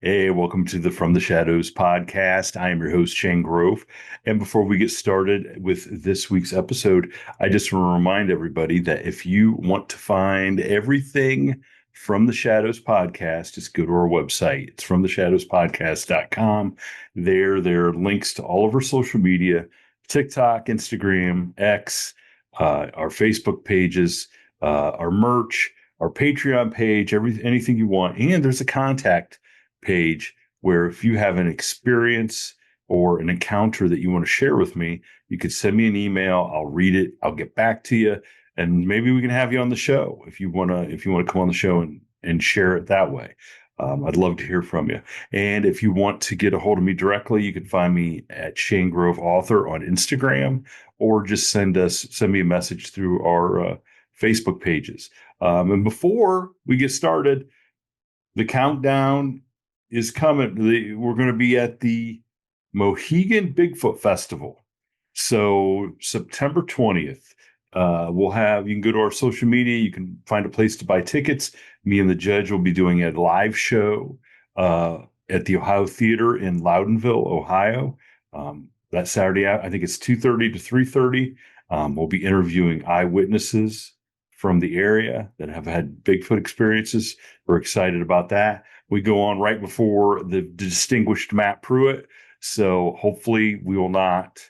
Hey, welcome to the From the Shadows podcast. I am your host, Shane Grove. And before we get started with this week's episode, I just want to remind everybody that if you want to find everything from the Shadows podcast, just go to our website. It's fromtheshadowspodcast.com. There are links to all of our social media, TikTok, Instagram, X, our Facebook pages, our merch, our Patreon page, anything you want. And there's a contact page where if you have an experience or an encounter that you want to share with me, you could send me an email. I'll read it. I'll get back to you, and maybe we can have you on the show if you want to come on the show and share it that way. I'd love to hear from you. And if you want to get a hold of me directly, you can find me at Shane Grove Author on Instagram, or just send me a message through our Facebook pages. And before we get started, the countdown is coming. We're going to be at the Mohegan Bigfoot Festival. So September 20th, you can go to our social media. You can find a place to buy tickets. Me and the judge will be doing a live show at the Ohio Theater in Loudonville, Ohio. That Saturday, I think it's 2:30 to 3:30. We'll be interviewing eyewitnesses from the area that have had Bigfoot experiences. We're excited about that. We go on right before the distinguished Matt Pruitt. So hopefully we will not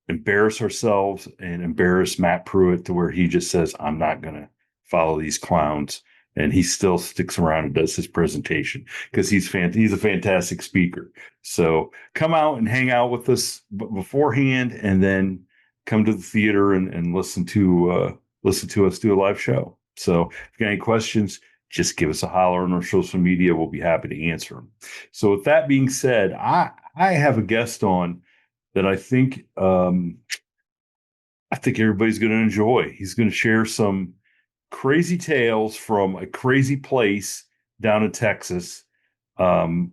embarrass ourselves and embarrass Matt Pruitt to where he just says, I'm not going to follow these clowns. And he still sticks around and does his presentation because he's a fantastic speaker. So come out and hang out with us beforehand, and then come to the theater and listen to us do a live show. So if you got any questions, just give us a holler on our social media. We'll be happy to answer them. So with that being said, I have a guest on that I think everybody's going to enjoy. He's going to share some crazy tales from a crazy place down in Texas. Right?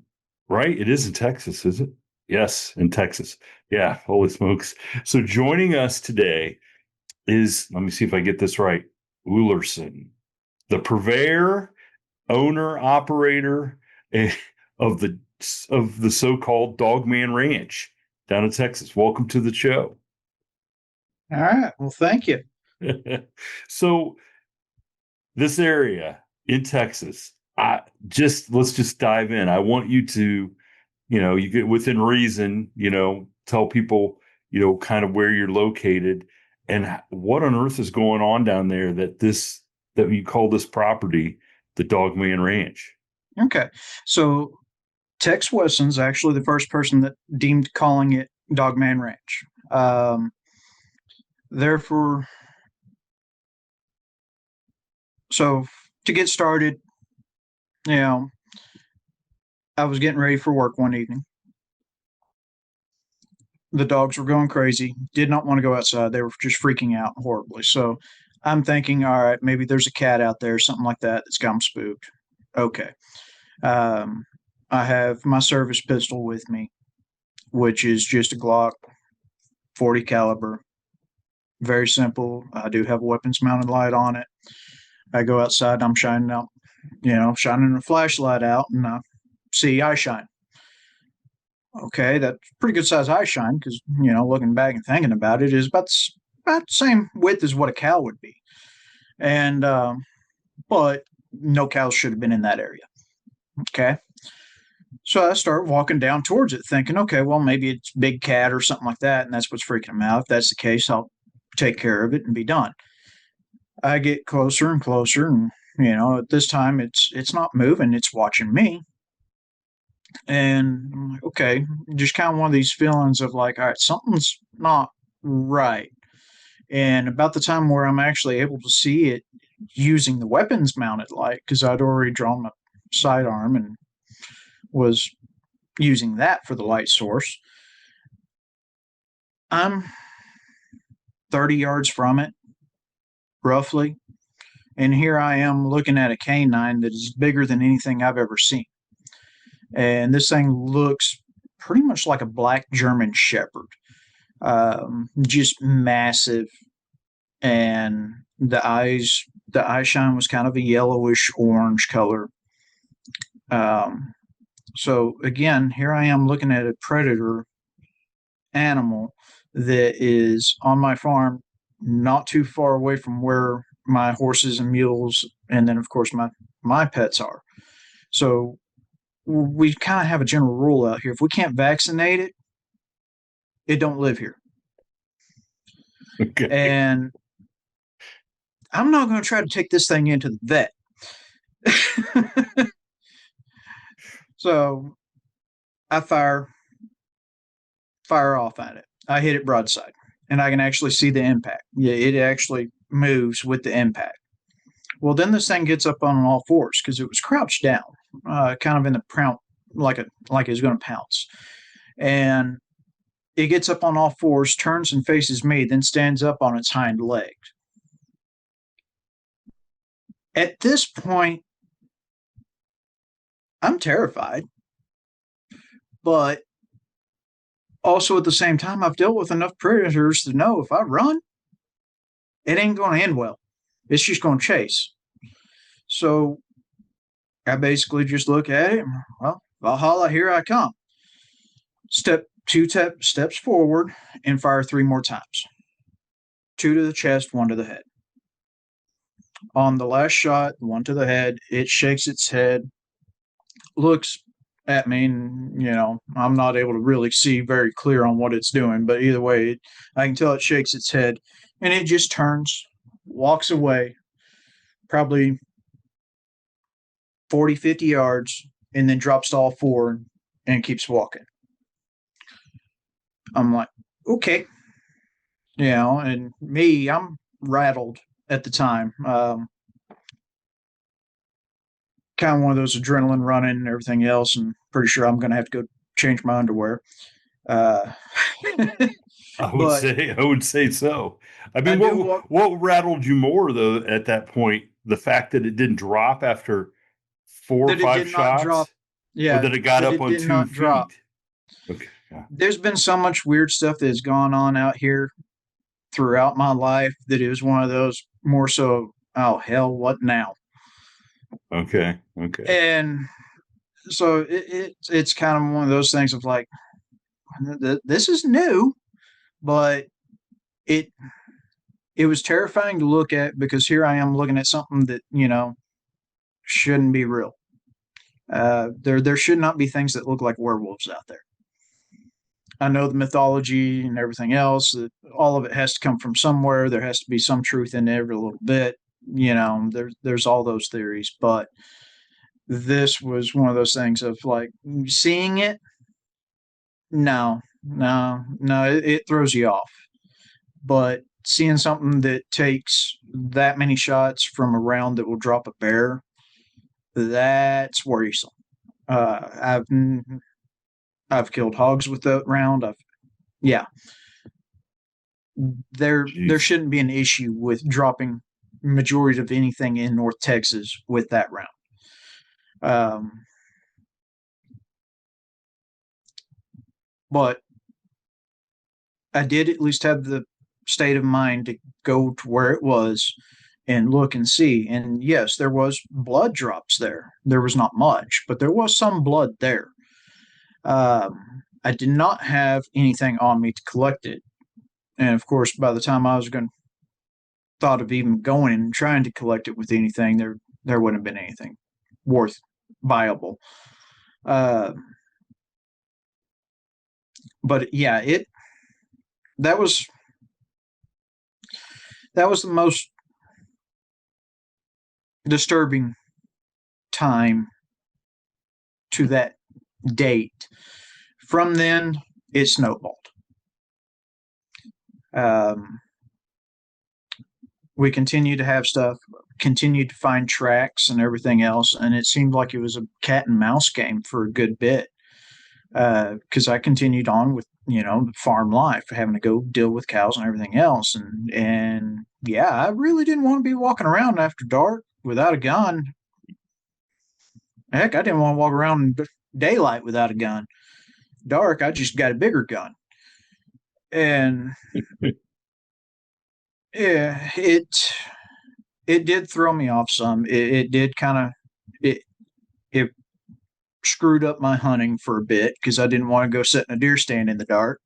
It is in Texas, is it? Yes, in Texas. Yeah, holy smokes. So joining us today is, let me see if I get this right, Ullrson, the purveyor, owner, operator of the so-called Dogman Ranch down in Texas. Welcome to the show. All right. Well, thank you. So this area in Texas, let's just dive in. I want you to, you get within reason, tell people, kind of where you're located and what on earth is going on down there that you call this property the Dogman Ranch. Okay. So Tex Wesson's actually the first person that deemed calling it Dogman Ranch. Therefore, so to get started, I was getting ready for work one evening. The dogs were going crazy, did not want to go outside. They were just freaking out horribly. So I'm thinking, all right, maybe there's a cat out there, something like that that's got them spooked. Okay. I have my service pistol with me, which is just a Glock 40 caliber. Very simple. I do have a weapons mounted light on it. I go outside, I'm shining a flashlight out, and I see eye shine. Okay, that's pretty good size eye shine because, looking back and thinking about it, is about the same width as what a cow would be. And, but no cows should have been in that area. Okay. So I start walking down towards it thinking, okay, well, maybe it's a big cat or something like that. And that's what's freaking them out. If that's the case, I'll take care of it and be done. I get closer and closer. And, at this time it's not moving. It's watching me. And I'm like, okay, just kind of one of these feelings of like, all right, something's not right. And about the time where I'm actually able to see it using the weapons mounted light, because I'd already drawn my sidearm and was using that for the light source, I'm 30 yards from it, roughly. And here I am looking at a canine that is bigger than anything I've ever seen. And this thing looks pretty much like a black German Shepherd, just massive. And the eye shine was kind of a yellowish orange color. So again, here I am looking at a predator animal that is on my farm, not too far away from where my horses and mules, and then of course my pets are. So we kind of have a general rule out here: if we can't vaccinate it, it don't live here. Okay. And I'm not going to try to take this thing into the vet. So I fire off at it. I hit it broadside, and I can actually see the impact. Yeah, it actually moves with the impact. Well, then this thing gets up on all fours because it was crouched down, kind of in the prout, like it was going to pounce. And it gets up on all fours, turns and faces me, then stands up on its hind legs. At this point, I'm terrified, but also at the same time, I've dealt with enough predators to know if I run, it ain't going to end well. It's just going to chase. So I basically just look at it. Well, Valhalla, here I come. Steps forward and fire 3 more times. 2 to the chest, 1 to the head. On the last shot, 1 to the head, it shakes its head, looks at me, and I'm not able to really see very clear on what it's doing, but either way, I can tell it shakes its head, and it just turns, walks away, probably 40, 50 yards, and then drops to all four and keeps walking. I'm like, okay. And me, I'm rattled at the time. Kind of one of those adrenaline running and everything else, and pretty sure I'm going to have to go change my underwear. Uh, but I would say so. I I mean, do walk what rattled you more though at that point? The fact that it didn't drop after four or that it five did not drop. shots, or Yeah, that it got that up it on did two not drop. feet? Okay. Yeah. There's been so much weird stuff that has gone on out here throughout my life that it was one of those more so, oh, hell, what now? Okay. Okay. And so it's kind of one of those things of like, this is new, but it it was terrifying to look at because here I am looking at something that shouldn't be real. There should not be things that look like werewolves out there. I know the mythology and everything else. That all of it has to come from somewhere. There has to be some truth in every little bit. There's all those theories, but this was one of those things of like seeing it. No, no, no. It throws you off. But seeing something that takes that many shots from a round that will drop a bear, that's worrisome. I've killed hogs with that round. Yeah, there Jeez. shouldn't be an issue with dropping majority of anything in North Texas with that round. Um, but I did at least have the state of mind to go to where it was and look and see. And yes, there was blood drops there. There was not much, but there was some blood there. I did not have anything on me to collect it. And of course, by the time I was going thought of even going and trying to collect it with anything, there wouldn't have been anything worth viable. Uh, but yeah, it that was that was the most disturbing time to that date. From then, it snowballed. Um, we continued to have stuff, continued to find tracks and everything else, and it seemed like it was a cat and mouse game for a good bit. Because I continued on with farm life, having to go deal with cows and everything else, and yeah, I really didn't want to be walking around after dark without a gun. Heck, I didn't want to walk around in daylight without a gun. Dark, I just got a bigger gun, and yeah, it did throw me off some. It did kind of it it screwed up my hunting for a bit because I didn't want to go sit in a deer stand in the dark.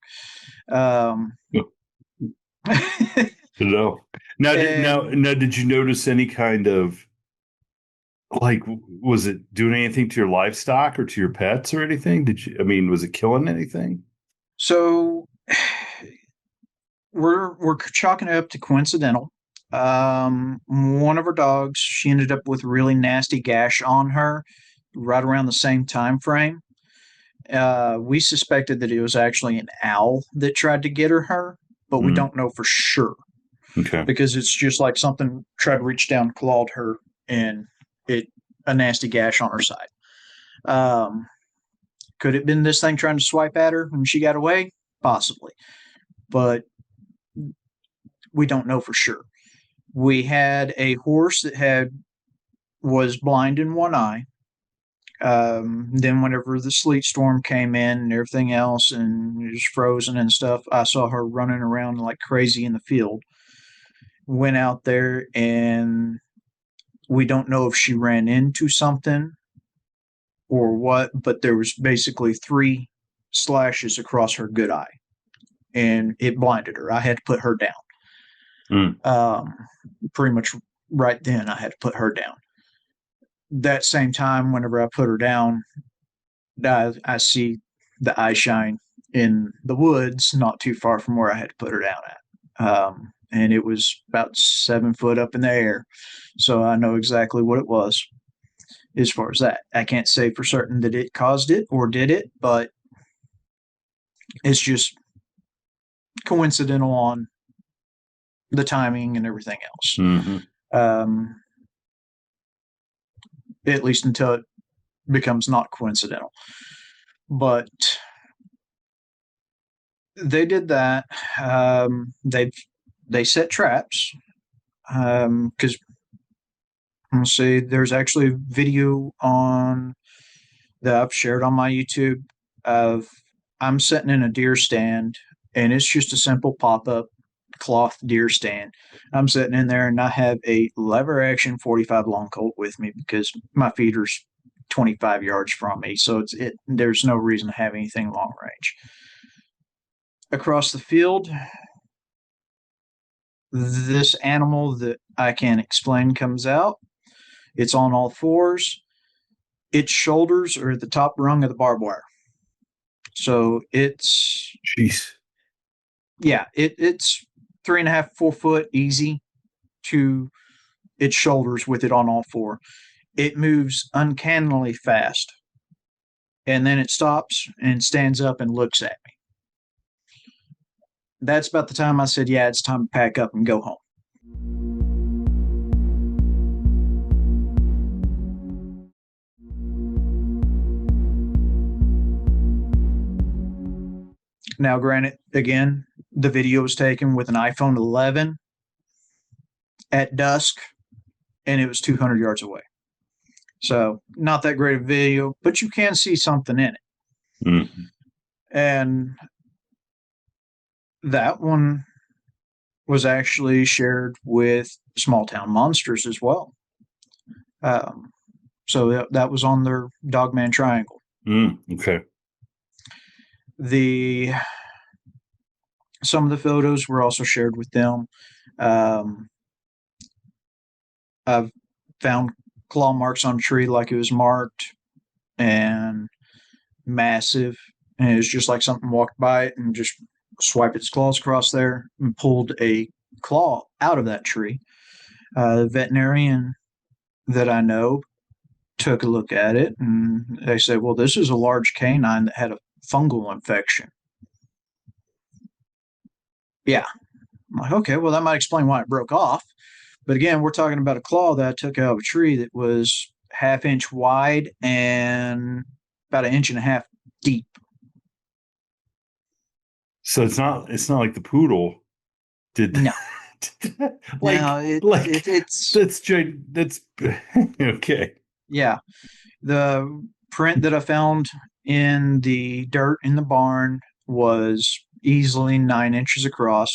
Um, No. Now, and did you notice any kind of like, was it doing anything to your livestock or to your pets or anything? I mean, was it killing anything? so we're chalking it up to coincidental. One of our dogs, she ended up with a really nasty gash on her right around the same time frame. We suspected that it was actually an owl that tried to get her, but we Mm, don't know for sure okay. because it's just like something tried to reach down, clawed her, and it a nasty gash on her side. Um, could it have been this thing trying to swipe at her and she got away? Possibly, but we don't know for sure. We had a horse that was blind in one eye. Then whenever the sleet storm came in and everything else and it was frozen and stuff, I saw her running around like crazy in the field. Went out there and we don't know if she ran into something or what, but there was basically 3 slashes across her good eye and it blinded her. I had to put her down. Mm, Pretty much right then, I had to put her down. That same time, whenever I put her down, I see the eye shine in the woods not too far from where I had to put her down at. And it was about 7 foot up in the air. So I know exactly what it was as far as that. I can't say for certain that it caused it or did it, but it's just coincidental on the timing and everything else. hmm Um, at least until it becomes not coincidental. But they did that. They set traps because let's see, there's actually a video on that I've shared on my YouTube of I'm sitting in a deer stand and it's just a simple pop up cloth deer stand. I'm sitting in there and I have a lever action 45 long Colt with me because my feeder's 25 yards from me, so there's no reason to have anything long range. Across the field, this animal that I can't explain comes out. It's on all fours. Its shoulders are at the top rung of the barbed wire. So Jeez. it's 3.5, 4 foot easy to its shoulders with it on all four. It moves uncannily fast. And then it stops and stands up and looks at me. That's about the time I said, yeah, it's time to pack up and go home. Now, granted, again, the video was taken with an iPhone 11 at dusk, and it was 200 yards away. So, not that great a video, but you can see something in it. Mm-hmm. And that one was actually shared with Small Town Monsters as well. So that was on their Dogman Triangle. Okay. Some of the photos were also shared with them. I've found claw marks on a tree like it was marked and massive, and it was just like something walked by it and just swiped its claws across there and pulled a claw out of that tree. The veterinarian that I know took a look at it and they said, well, this is a large canine that had a fungal infection. Yeah. I'm like, okay, well, that might explain why it broke off. But again, we're talking about a claw that I took out of a tree that was 1/2 inch wide and about 1.5 inches deep. So it's not like the poodle did No, like no, it's that's okay. yeah. The print that I found in the dirt in the barn was easily 9 inches across.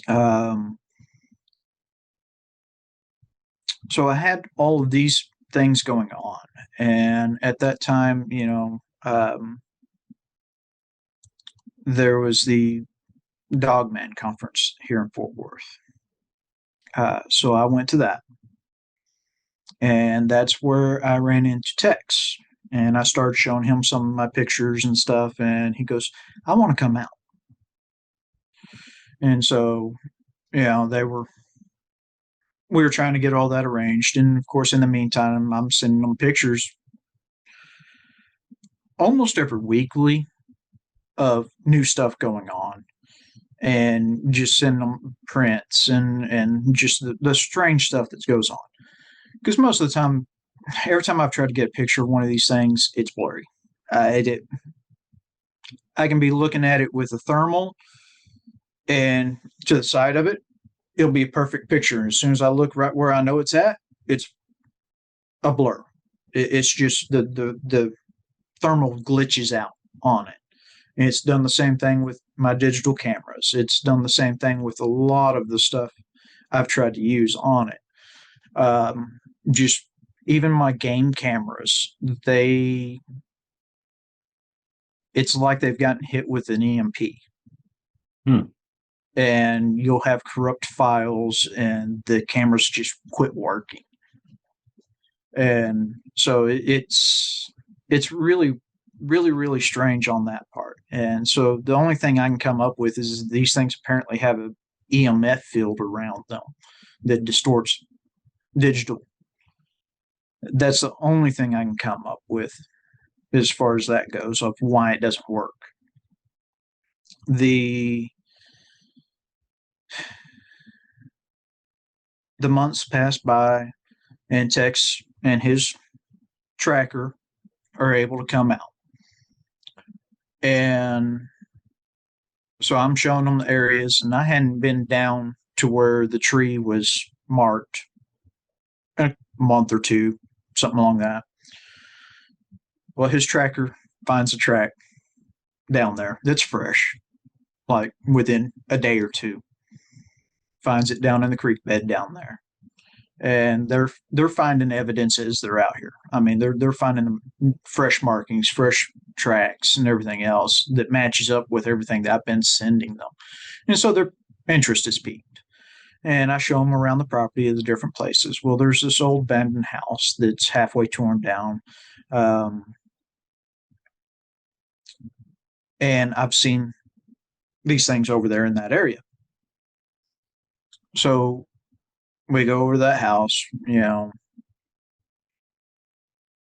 Um, so I had all of these things going on, And at that time, there was the Dogman conference here in Fort Worth. So I went to that, and that's where I ran into Tex. And I started showing him some of my pictures and stuff, and he goes, "I want to come out." And so, we were trying to get all that arranged, and of course, in the meantime, I'm sending them pictures almost every weekly of new stuff going on, and just sending them prints and just the strange stuff that goes on. Because most of the time, every time I've tried to get a picture of one of these things, it's blurry. I can be looking at it with a thermal, and to the side of it, it'll be a perfect picture. And as soon as I look right where I know it's at, it's a blur. It's just the thermal glitches out on it. And it's done the same thing with my digital cameras. It's done the same thing with a lot of the stuff I've tried to use on it. Just even my game cameras, it's like they've gotten hit with an EMP. And you'll have corrupt files and the cameras just quit working. And so it's really, really, really strange on that part. And so the only thing I can come up with is these things apparently have a EMF field around them that distorts digital. That's the only thing I can come up with as far as that goes of why it doesn't work. The months pass by, and Tex and his tracker are able to come out. And so I'm showing them the areas, and I hadn't been down to where the tree was marked a month or two, something along that. Well, his tracker finds a track down there that's fresh, like within a day or two. Finds it down in the creek bed down there. And they're finding evidence as they're out here. I mean, they're finding fresh markings, fresh tracks, and everything else that matches up with everything that I've been sending them. And so their interest is piqued. And I show them around the property of the different places. Well, there's this old abandoned house that's halfway torn down. And I've seen these things over there in that area. So we go over to that house,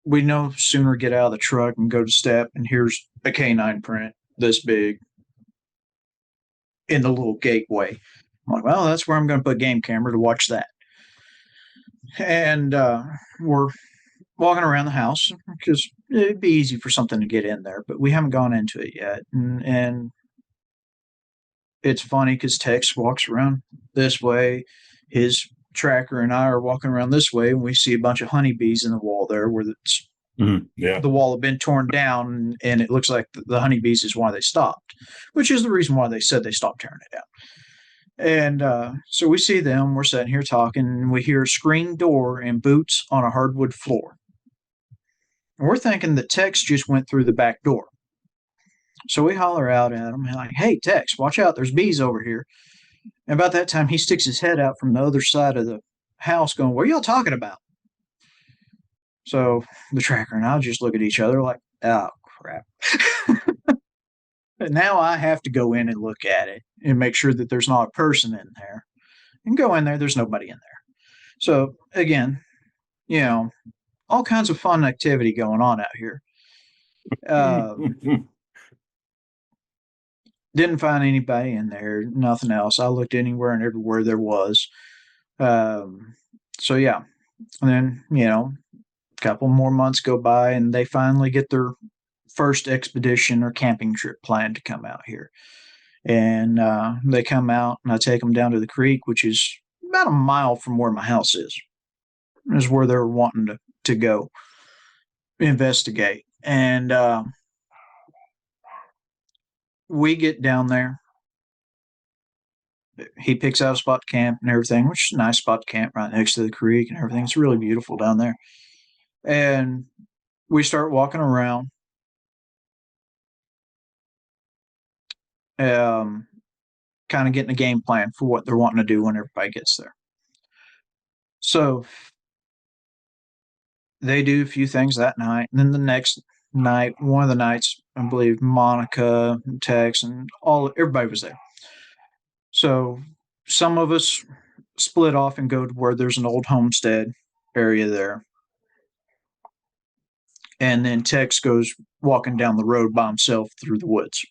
we no sooner get out of the truck and go to step, and here's a canine print this big in the little gateway. I'm like, well, that's where I'm going to put a game camera to watch that. And we're walking around the house because it'd be easy for something to get in there, but we haven't gone into it yet. And it's funny because Tex walks around this way. His tracker and I are walking around this way, and we see a bunch of honeybees in the wall there where the wall had been torn down, and it looks like the honeybees is why they stopped, which is the reason why they said they stopped tearing it down. And so we see them, we're sitting here talking, and we hear a screen door and boots on a hardwood floor. And we're thinking that Tex just went through the back door. So we holler out at him, like, hey, Tex, watch out, there's bees over here. And about that time, he sticks his head out from the other side of the house going, what are y'all talking about? So the tracker and I just look at each other like, oh, crap. Now I have to go in and look at it and make sure that there's not a person in there. And go in there, there's nobody in there. So again, all kinds of fun activity going on out here. Didn't find anybody in there, nothing else. I looked anywhere and everywhere there was. So yeah. And then, a couple more months go by, and they finally get their first expedition or camping trip planned to come out here. And they come out, and I take them down to the creek, which is about a mile from where my house is where they're wanting to go investigate. And we get down there. He picks out a spot to camp and everything, which is a nice spot to camp right next to the creek and everything. It's really beautiful down there. And we start walking around, um, kind of getting a game plan for what they're wanting to do when everybody gets there. So they do a few things that night, and then the next night, one of the nights, I believe Monica, Tex, and everybody was there. So some of us split off and go to where there's an old homestead area there. And then Tex goes walking down the road by himself through the woods.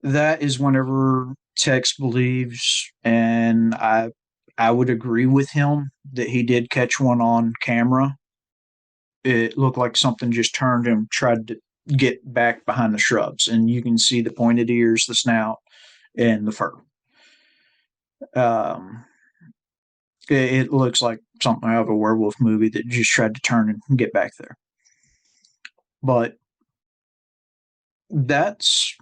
That is whenever Tex believes, and I would agree with him that he did catch one on camera. It looked like something just turned and tried to get back behind the shrubs, and you can see the pointed ears, the snout, and the fur. Um, it looks like something out of a werewolf movie that just tried to turn and get back there. But that's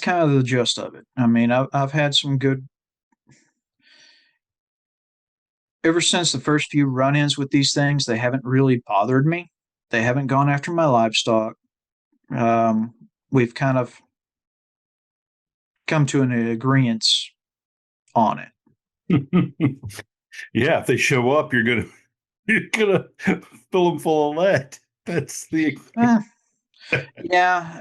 kind of the gist of it. I mean, I've had some good ever since the first few run-ins with these things. They haven't really bothered me. They haven't gone after my livestock. We've kind of come to an agreement on it. Yeah, if they show up, you're gonna fill them full of lead. That's the. Yeah.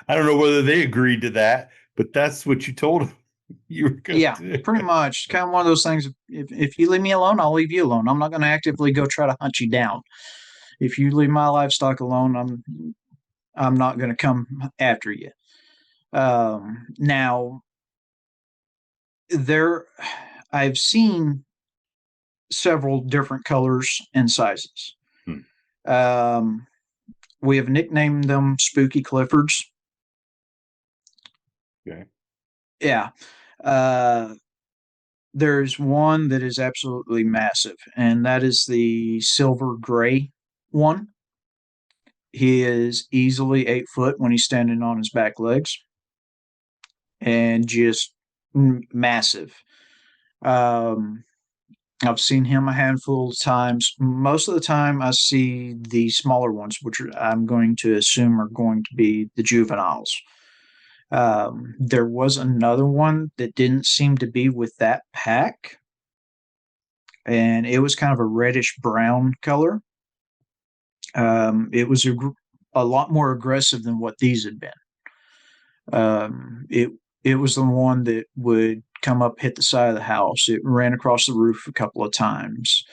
I don't know whether they agreed to that, but that's what you told them you were gonna Yeah, do. pretty much. Kind of one of those things. If you leave me alone, I'll leave you alone. I'm not going to actively go try to hunt you down. If you leave my livestock alone, I'm not going to come after you. Now, there, I've seen several different colors and sizes. Um, we have nicknamed them Spooky Cliffords. Okay. Yeah. There's one that is absolutely massive, and that is the silver gray one. He is easily 8 foot when he's standing on his back legs, and just massive. Um, I've seen him a handful of times. Most of the time, I see the smaller ones, which I'm going to assume are going to be the juveniles. There was another one that didn't seem to be with that pack, and it was kind of a reddish brown color. It was a lot more aggressive than what these had been. It was the one that would come up, hit the side of the house. It ran across the roof a couple of times.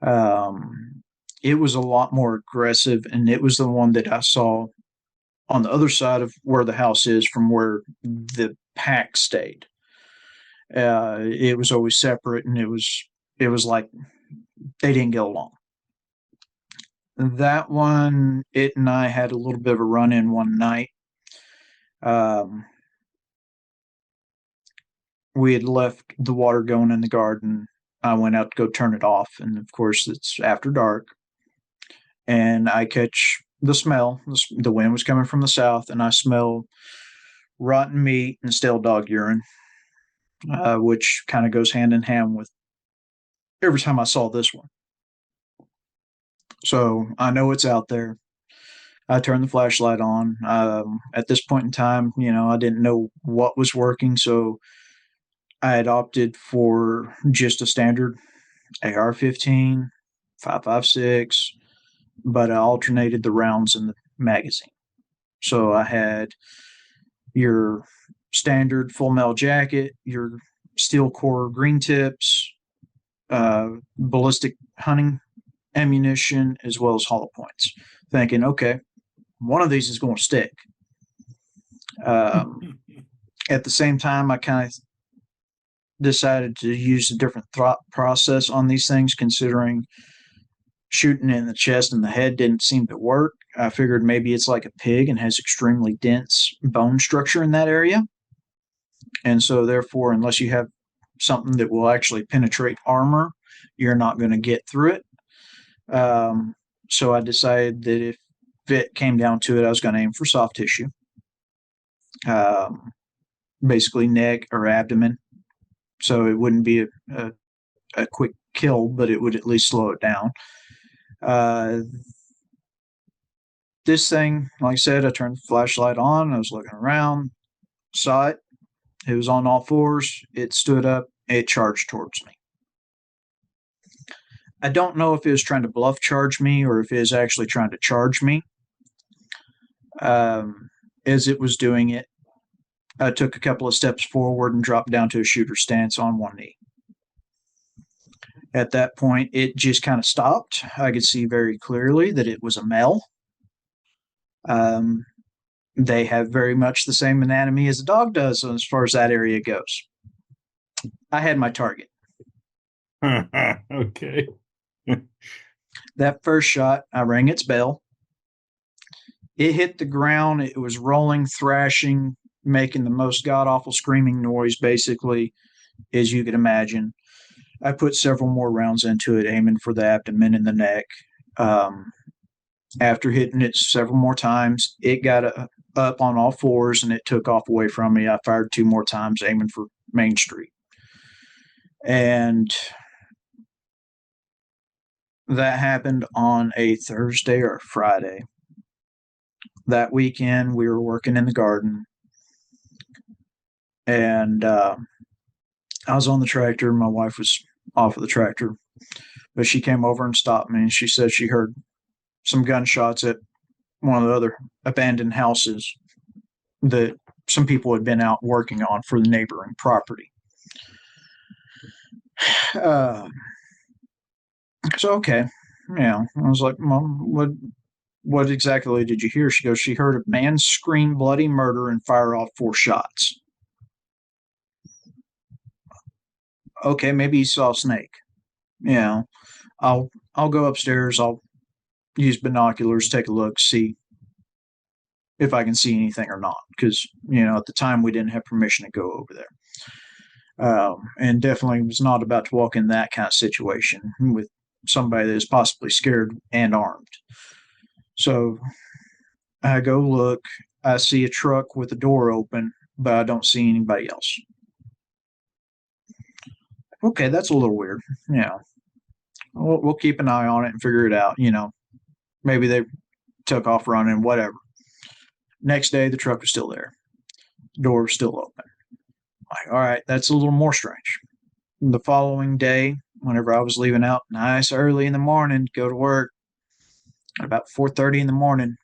It was a lot more aggressive, and it was the one that I saw on the other side of where the house is from where the pack stayed. It was always separate, and it was like they didn't get along. That one, it and I had a little bit of a run in one night. Um, we had left the water going in the garden. I went out to go turn it off, and of course, it's after dark. And I catch the smell. The wind was coming from the south, and I smell rotten meat and stale dog urine, which kind of goes hand in hand with every time I saw this one. So I know it's out there. I turned the flashlight on. At this point in time, I didn't know what was working, so I had opted for just a standard AR-15, 5.56, but I alternated the rounds in the magazine. So I had your standard full metal jacket, your steel core green tips, ballistic hunting ammunition, as well as hollow points. Thinking, okay, one of these is going to stick. At the same time, I kind of decided to use a different thought process on these things, considering shooting in the chest and the head didn't seem to work. I figured maybe it's like a pig and has extremely dense bone structure in that area. And so, therefore, unless you have something that will actually penetrate armor, you're not going to get through it. So I decided that if it came down to it, I was going to aim for soft tissue, basically neck or abdomen. So it wouldn't be a quick kill, but it would at least slow it down. Uh, this thing, like I said, I turned the flashlight on. I was looking around, saw it. It was on all fours. It stood up. It charged towards me. I don't know if it was trying to bluff charge me or if it was actually trying to charge me. As it was doing it, I took a couple of steps forward and dropped down to a shooter stance on one knee. At that point, it just kind of stopped. I could see very clearly that it was a male. Um, they have very much the same anatomy as a dog does as far as that area goes. I had my target. Okay. That first shot, I rang its bell. It hit the ground. It was rolling, thrashing, making the most god awful screaming noise, basically, as you could imagine. I put several more rounds into it, aiming for the abdomen and the neck. Um, After hitting it several more times, it got up on all fours and it took off away from me. I fired 2 more times, aiming for Main Street. And that happened on a Thursday or a Friday. That weekend, we were working in the garden, and I was on the tractor. My wife was off of the tractor, but she came over and stopped me, and she said she heard some gunshots at one of the other abandoned houses that some people had been out working on for the neighboring property. Uh, so okay, yeah, I was like, Mom, what exactly did you hear? She goes, she heard a man scream bloody murder and fire off 4 shots. Okay, maybe he saw a snake. You know, I'll go upstairs. I'll use binoculars, take a look, see if I can see anything or not. Because at the time we didn't have permission to go over there, and definitely was not about to walk in that kind of situation with somebody that is possibly scared and armed. So I go look. I see a truck with the door open, but I don't see anybody else. Okay, that's a little weird. We'll keep an eye on it and figure it out. Maybe they took off running, whatever. Next day, the truck was still there. The door was still open. Like, all right, that's a little more strange. The following day, whenever I was leaving out nice early in the morning to go to work, at about 4:30 in the morning,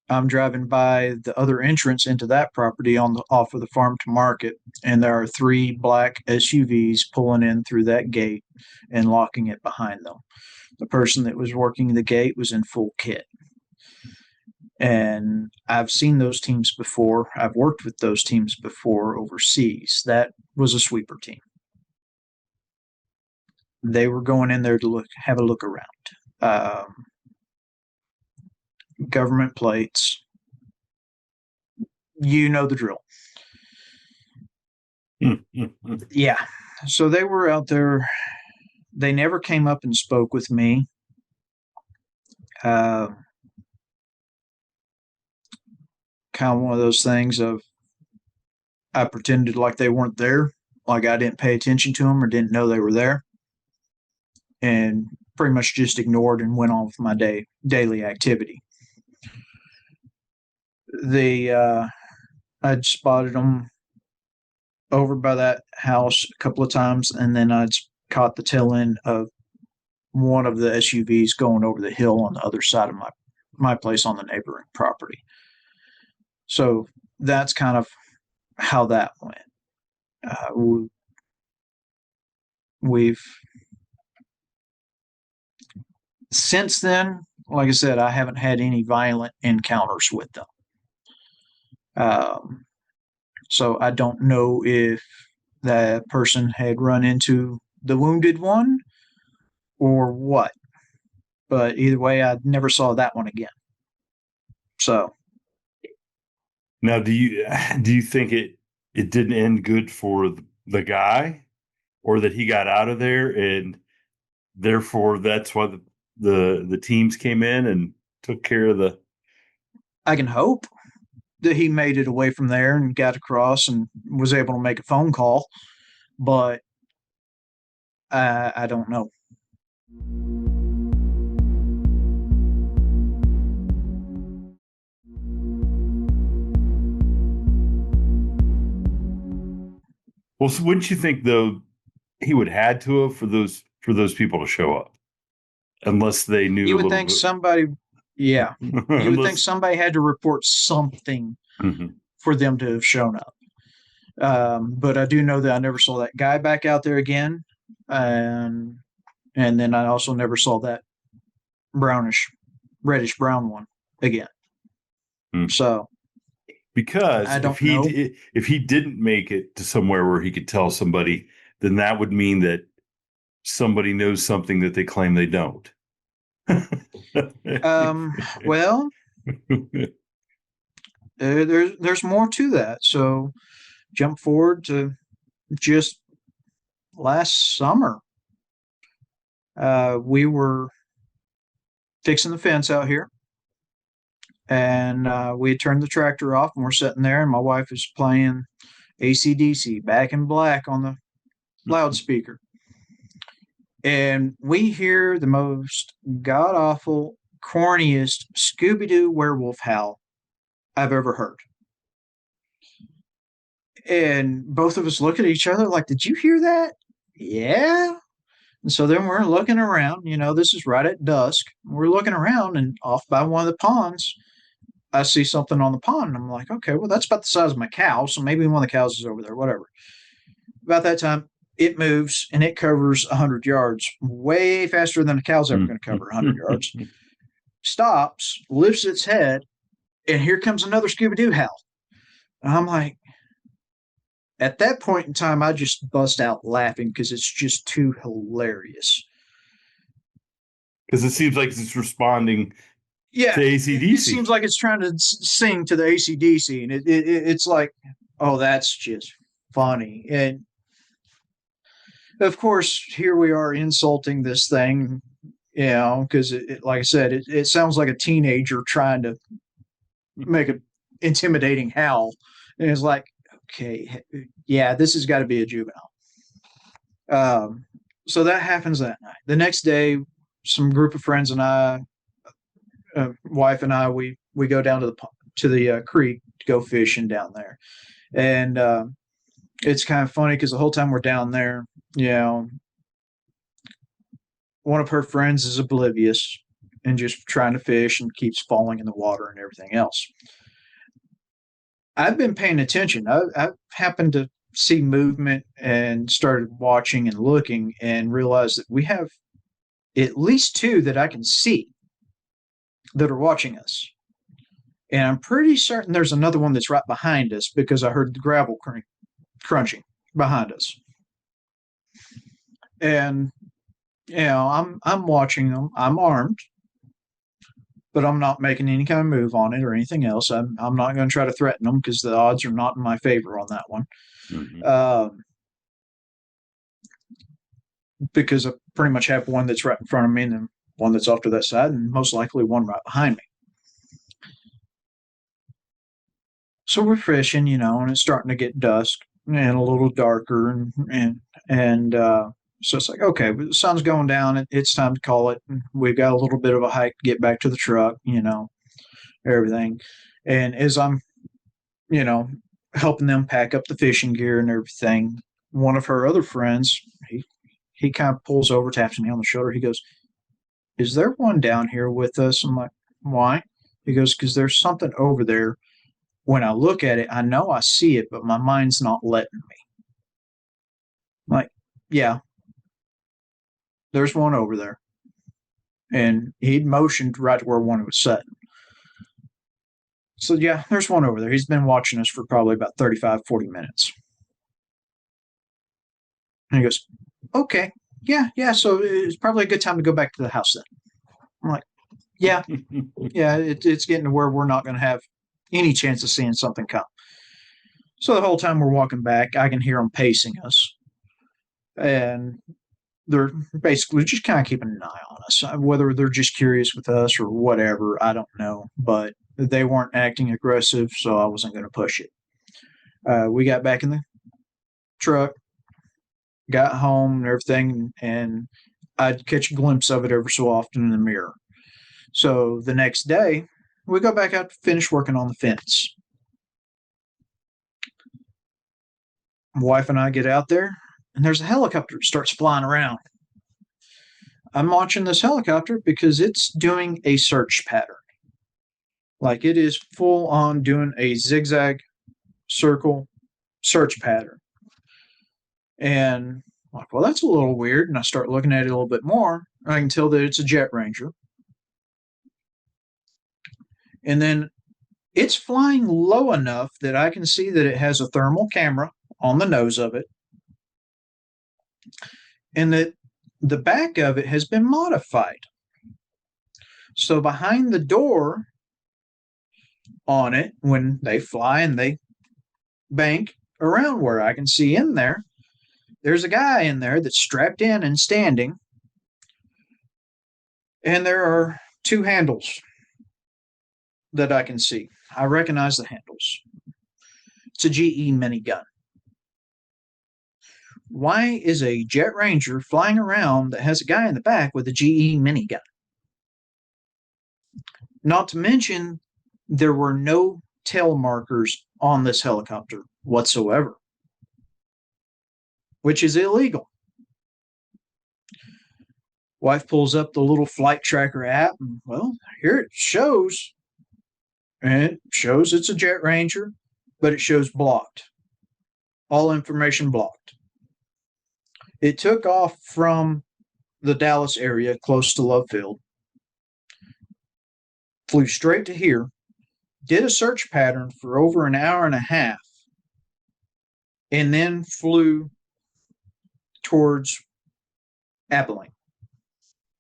I'm driving by the other entrance into that property off of the farm to market, and there are 3 black SUVs pulling in through that gate and locking it behind them. The person that was working the gate was in full kit. And I've seen those teams before. I've worked with those teams before overseas. That was a sweeper team. They were going in there to have a look around. Government plates. You know the drill. Yeah. So they were out there. They never came up and spoke with me. Kind of one of those things of I pretended like they weren't there, like I didn't pay attention to them or didn't know they were there, and pretty much just ignored and went on with my daily activity. I'd spotted them over by that house a couple of times, and then I'd caught the tail end of one of the SUVs going over the hill on the other side of my place on the neighboring property. So that's kind of how that went. We've since then, like I said, I haven't had any violent encounters with them. So I don't know if that person had run into the wounded one or what. But either way, I never saw that one again. So Now, do you think it didn't end good for the guy, or that he got out of there and therefore that's why the teams came in and took care of the? I can hope that he made it away from there and got across and was able to make a phone call. But I don't know. Well, so wouldn't you think though he would had to have for those people to show up, unless they knew You a would little think bit, somebody, yeah, you would think unless. somebody had to report something Mhm. for them to have shown up. But I do know that I never saw that guy back out there again, and then I also never saw that brownish, reddish brown one again. Mm. So Because I don't know. if he didn't make it to somewhere where he could tell somebody, then that would mean that somebody knows something that they claim they don't. Well, there's more to that. So jump forward to just last summer. We were fixing the fence out here, and we had turned the tractor off, and we're sitting there, and my wife is playing AC/DC Back in Black on the loudspeaker. And we hear the most god awful, corniest Scooby Doo werewolf howl I've ever heard. And both of us look at each other like, "Did you hear that?" Yeah. And so then we're looking around. This is right at dusk. We're looking around, and off by one of the ponds, I see something on the pond. And I'm like, okay, well, that's about the size of my cow. So maybe one of the cows is over there, whatever. About that time, it moves and it covers 100 yards, way faster than a cow's ever going to cover 100 yards. Stops, lifts its head, and here comes another Scooby Doo howl. And I'm like, at that point in time, I just bust out laughing because it's just too hilarious. Because it seems like it's responding to Yeah, it ACDC. seems like it's trying to sing to the AC/DC, and it's like, oh, that's just funny. And of course, here we are insulting this thing, because like I said, it sounds like a teenager trying to make an intimidating howl. And it's like, okay, yeah, this has got to be a juvenile. So that happens that night. The next day, some group of friends and I, wife and I, we go down to the creek to go fishing down there, and it's kind of funny because the whole time we're down there, you know, one of her friends is oblivious and just trying to fish and keeps falling in the water and everything else. I've been paying attention. I've happened to see movement and started watching and looking and realized that we have at least two that I can see that are watching us. And I'm pretty certain there's another one that's right behind us because I heard the gravel crunching behind us. And I'm watching them. I'm armed, but I'm not making any kind of move on it or anything else. I'm not going to try to threaten them because the odds are not in my favor on that one. Mm-hmm. Because I pretty much have one that's right in front of me and then one that's off to that side, and most likely one right behind me. So we're fishing, and it's starting to get dusk and a little darker, and so it's like, okay, the sun's going down. It's time to call it. We've got a little bit of a hike to get back to the truck, everything. And as I'm, you know, helping them pack up the fishing gear and everything, one of her other friends, he kind of pulls over, taps me on the shoulder. He goes, "Is there one down here with us?" I'm like, "Why?" He goes, "Because there's something over there. When I look at it, I know I see it, but my mind's not letting me." I'm like, "Yeah, there's one over there." And he'd motioned right to where one was sitting. So, yeah, there's one over there. He's been watching us for probably about 35, 40 minutes. And he goes, "Okay, yeah, so it's probably a good time to go back to the house then." I'm like, "Yeah, it's getting to where we're not going to have any chance of seeing something come." So the whole time we're walking back, I can hear them pacing us. And they're basically just kind of keeping an eye on us. Whether they're just curious with us or whatever, I don't know. But they weren't acting aggressive, so I wasn't going to push it. We got back in the truck, got home and everything, and I'd catch a glimpse of it every so often in the mirror. So the next day, we go back out to finish working on the fence. My wife and I get out there, and there's a helicopter that starts flying around. I'm watching this helicopter because it's doing a search pattern. Like it is full on doing a zigzag circle search pattern. And I'm like, well, that's a little weird. And I start looking at it a little bit more. And I can tell that it's a jet ranger. And then it's flying low enough that I can see that it has a thermal camera on the nose of it. And that the back of it has been modified. So behind the door on it, when they fly and they bank around where I can see in there, there's a guy in there that's strapped in and standing. And there are two handles that I can see. I recognize the handles. It's a GE minigun. Why is a Jet Ranger flying around that has a guy in the back with a GE minigun? Not to mention, there were no tail markers on this helicopter whatsoever, which is illegal. Wife pulls up the little flight tracker app, and well, here it shows. And it shows it's a Jet Ranger, but it shows blocked. All information blocked. It took off from the Dallas area close to Love Field, flew straight to here, did a search pattern for over an hour and a half, and then flew towards Abilene.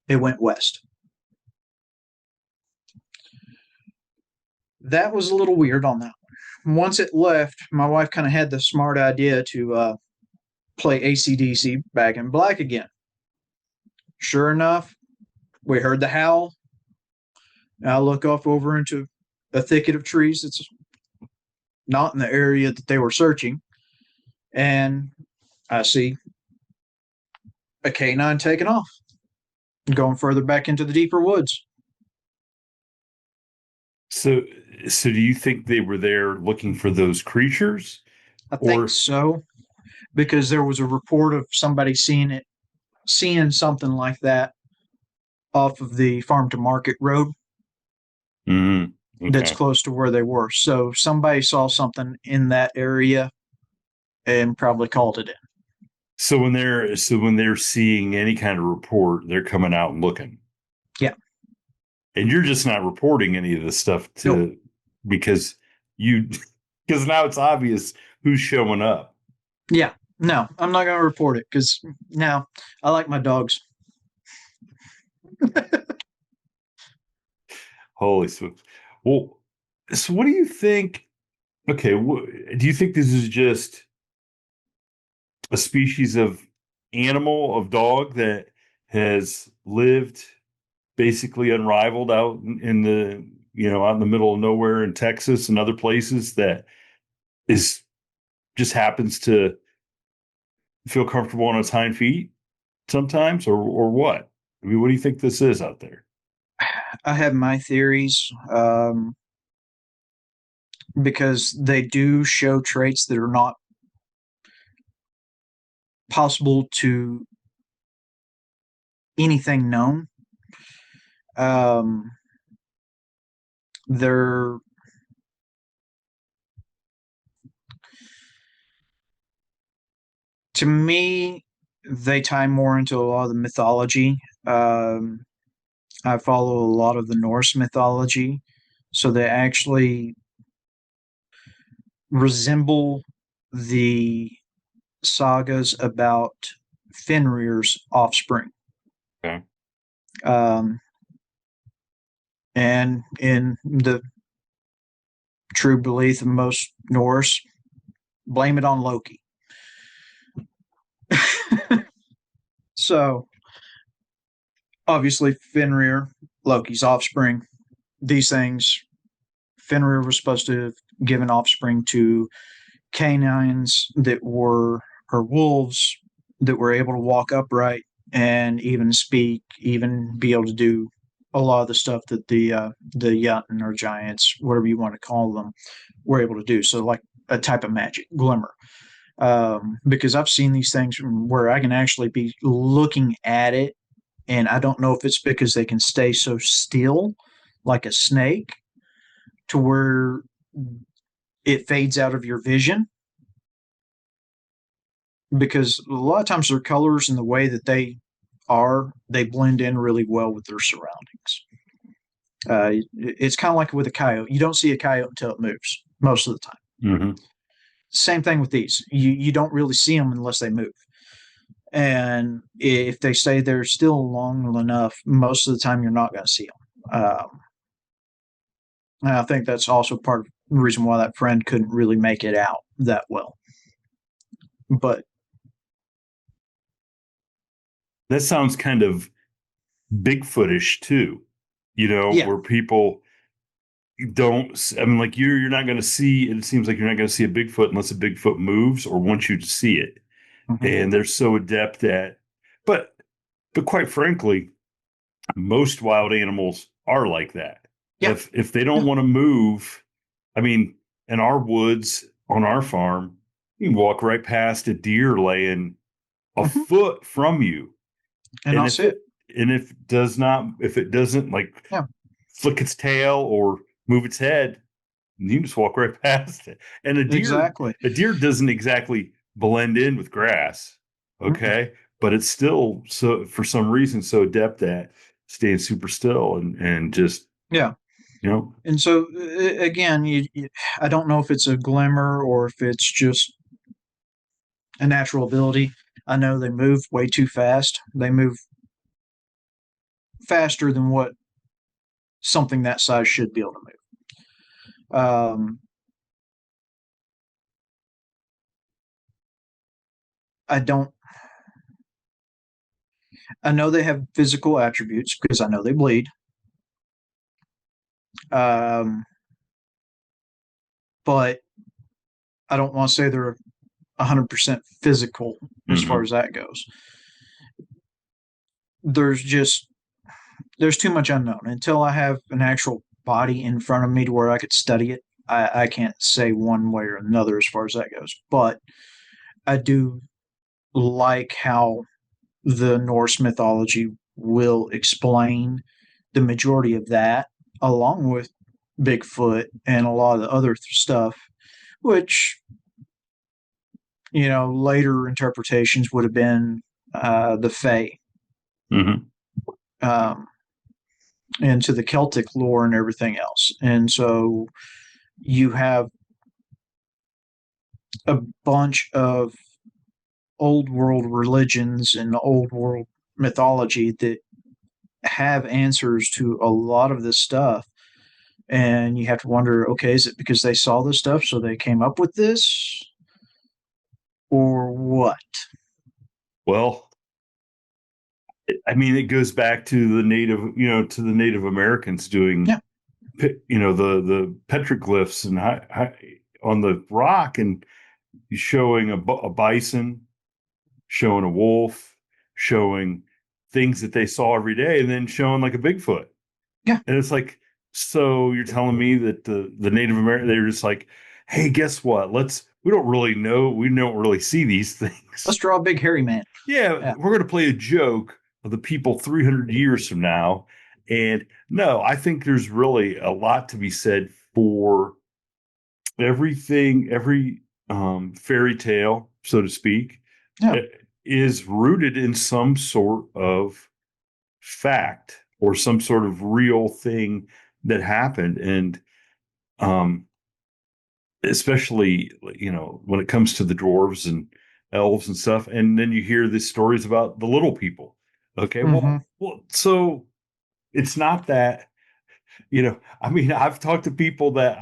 It went west. That was a little weird on that one. Once it left, my wife kind of had the smart idea to play AC/DC Back in Black again. Sure enough, we heard the howl. I look off over into a thicket of trees that's not in the area that they were searching, and I see a canine taking off, going further back into the deeper woods. So do you think they were there looking for those creatures? I think Or so, because there was a report of somebody seeing something like that off of the farm to market road that's okay. close to where they were. So somebody saw something in that area and probably called it in. So when they're seeing any kind of report, they're coming out and looking. Yeah. And you're just not reporting any of this stuff Nope. because because now it's obvious who's showing up. Yeah. No, I'm not going to report it because now I like my dogs. Holy smokes. Well, so what do you think? Okay, do you think this is just a species of animal, of dog that has lived basically unrivaled out in the, out in the middle of nowhere in Texas and other places that is just happens to feel comfortable on its hind feet sometimes, or what? I mean, what do you think this is out there? I have my theories because they do show traits that are not possible to anything known. They're to me, they tie more into a lot of the mythology. I follow a lot of the Norse mythology, so they actually resemble the sagas about Fenrir's offspring. Okay. And in the true belief of most Norse, blame it on Loki. So, obviously, Fenrir, Loki's offspring, these things, Fenrir was supposed to have given offspring to canines that were, or wolves that were able to walk upright and even speak, even be able to do a lot of the stuff that the Yutton or giants, whatever you want to call them, were able to do. So like a type of magic, glimmer. Because I've seen these things where I can actually be looking at it, and I don't know if it's because they can stay so still, like a snake, to where it fades out of your vision. Because a lot of times their colors and the way that they blend in really well with their surroundings. It's kind of like with a coyote. You don't see a coyote until it moves most of the time. Mm-hmm. Same thing with these. You don't really see them unless they move. And if they stay there still long enough, most of the time you're not going to see them. And I think that's also part of the reason why that friend couldn't really make it out that well. But That sounds kind of Bigfootish too, yeah, where people don't, I mean, like you're not going to see, it seems like you're not going to see a Bigfoot unless a Bigfoot moves or wants you to see it. mm-hmm. And they're so adept at, but, but quite frankly, most wild animals are like that. Yeah, If they don't yeah, want to move, I mean, in our woods on our farm, you can walk right past a deer laying a mm-hmm. foot from you. And And I'll if see it. it and if it doesn't like Yeah, flick its tail or move its head, you can just walk right past it. And exactly. a deer doesn't exactly blend in with grass, Mm-mm. okay? But it's still so for some reason so adept at staying super still and just Yeah. you know. And so again, I don't know if it's a glimmer or if it's just a natural ability. I know they move way too fast. They move faster than what something that size should be able to move. I don't. I know they have physical attributes because I know they bleed. Um, but I don't want to say they're 100% physical as far Mm-hmm. as that goes. There's just there's too much unknown until I have an actual body in front of me to where I could study it. I can't say one way or another as far as that goes, but I do like how the Norse mythology will explain the majority of that, along with Bigfoot and a lot of the other stuff, which later interpretations would have been the Fae, Mm-hmm. um, into the Celtic lore and everything else. And so you have a bunch of old world religions and old world mythology that have answers to a lot of this stuff. And you have to wonder, okay, is it because they saw this stuff so they came up with this, or what? Well, I mean, it goes back to to the Native Americans doing, Yeah. the petroglyphs and on the rock and showing a bison, showing a wolf, showing things that they saw every day, and then showing like a Bigfoot. Yeah. And it's like, so you're telling me that the Native American, they're just like, hey, guess what? We don't really know, we don't really see these Let's things. draw a big hairy man. Yeah, Yeah. we're going to play a joke of the people 300 years from now. And no, I think there's really a lot to be said for every fairy tale, so to speak, Yeah. eh, is rooted in some sort of fact or some sort of real thing that happened. And um, especially, when it comes to the dwarves and elves and stuff. And then you hear these stories about the little people. Okay, Mm-hmm. so it's not that, I mean, I've talked to people that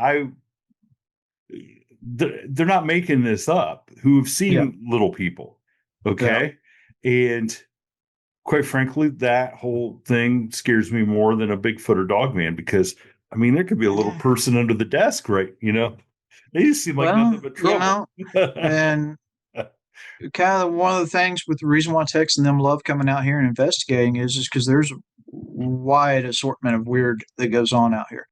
they're not making this up who have Yeah. seen little people. Yeah. Okay. And quite frankly, that whole thing scares me more than a Bigfoot or Dogman because, I mean, there could be a little person under the desk, right? They just seem like Well, nothing but trouble. and kind of one of the things with the reason why Tex and them love coming out here and investigating is because there's a wide assortment of weird that goes on out here.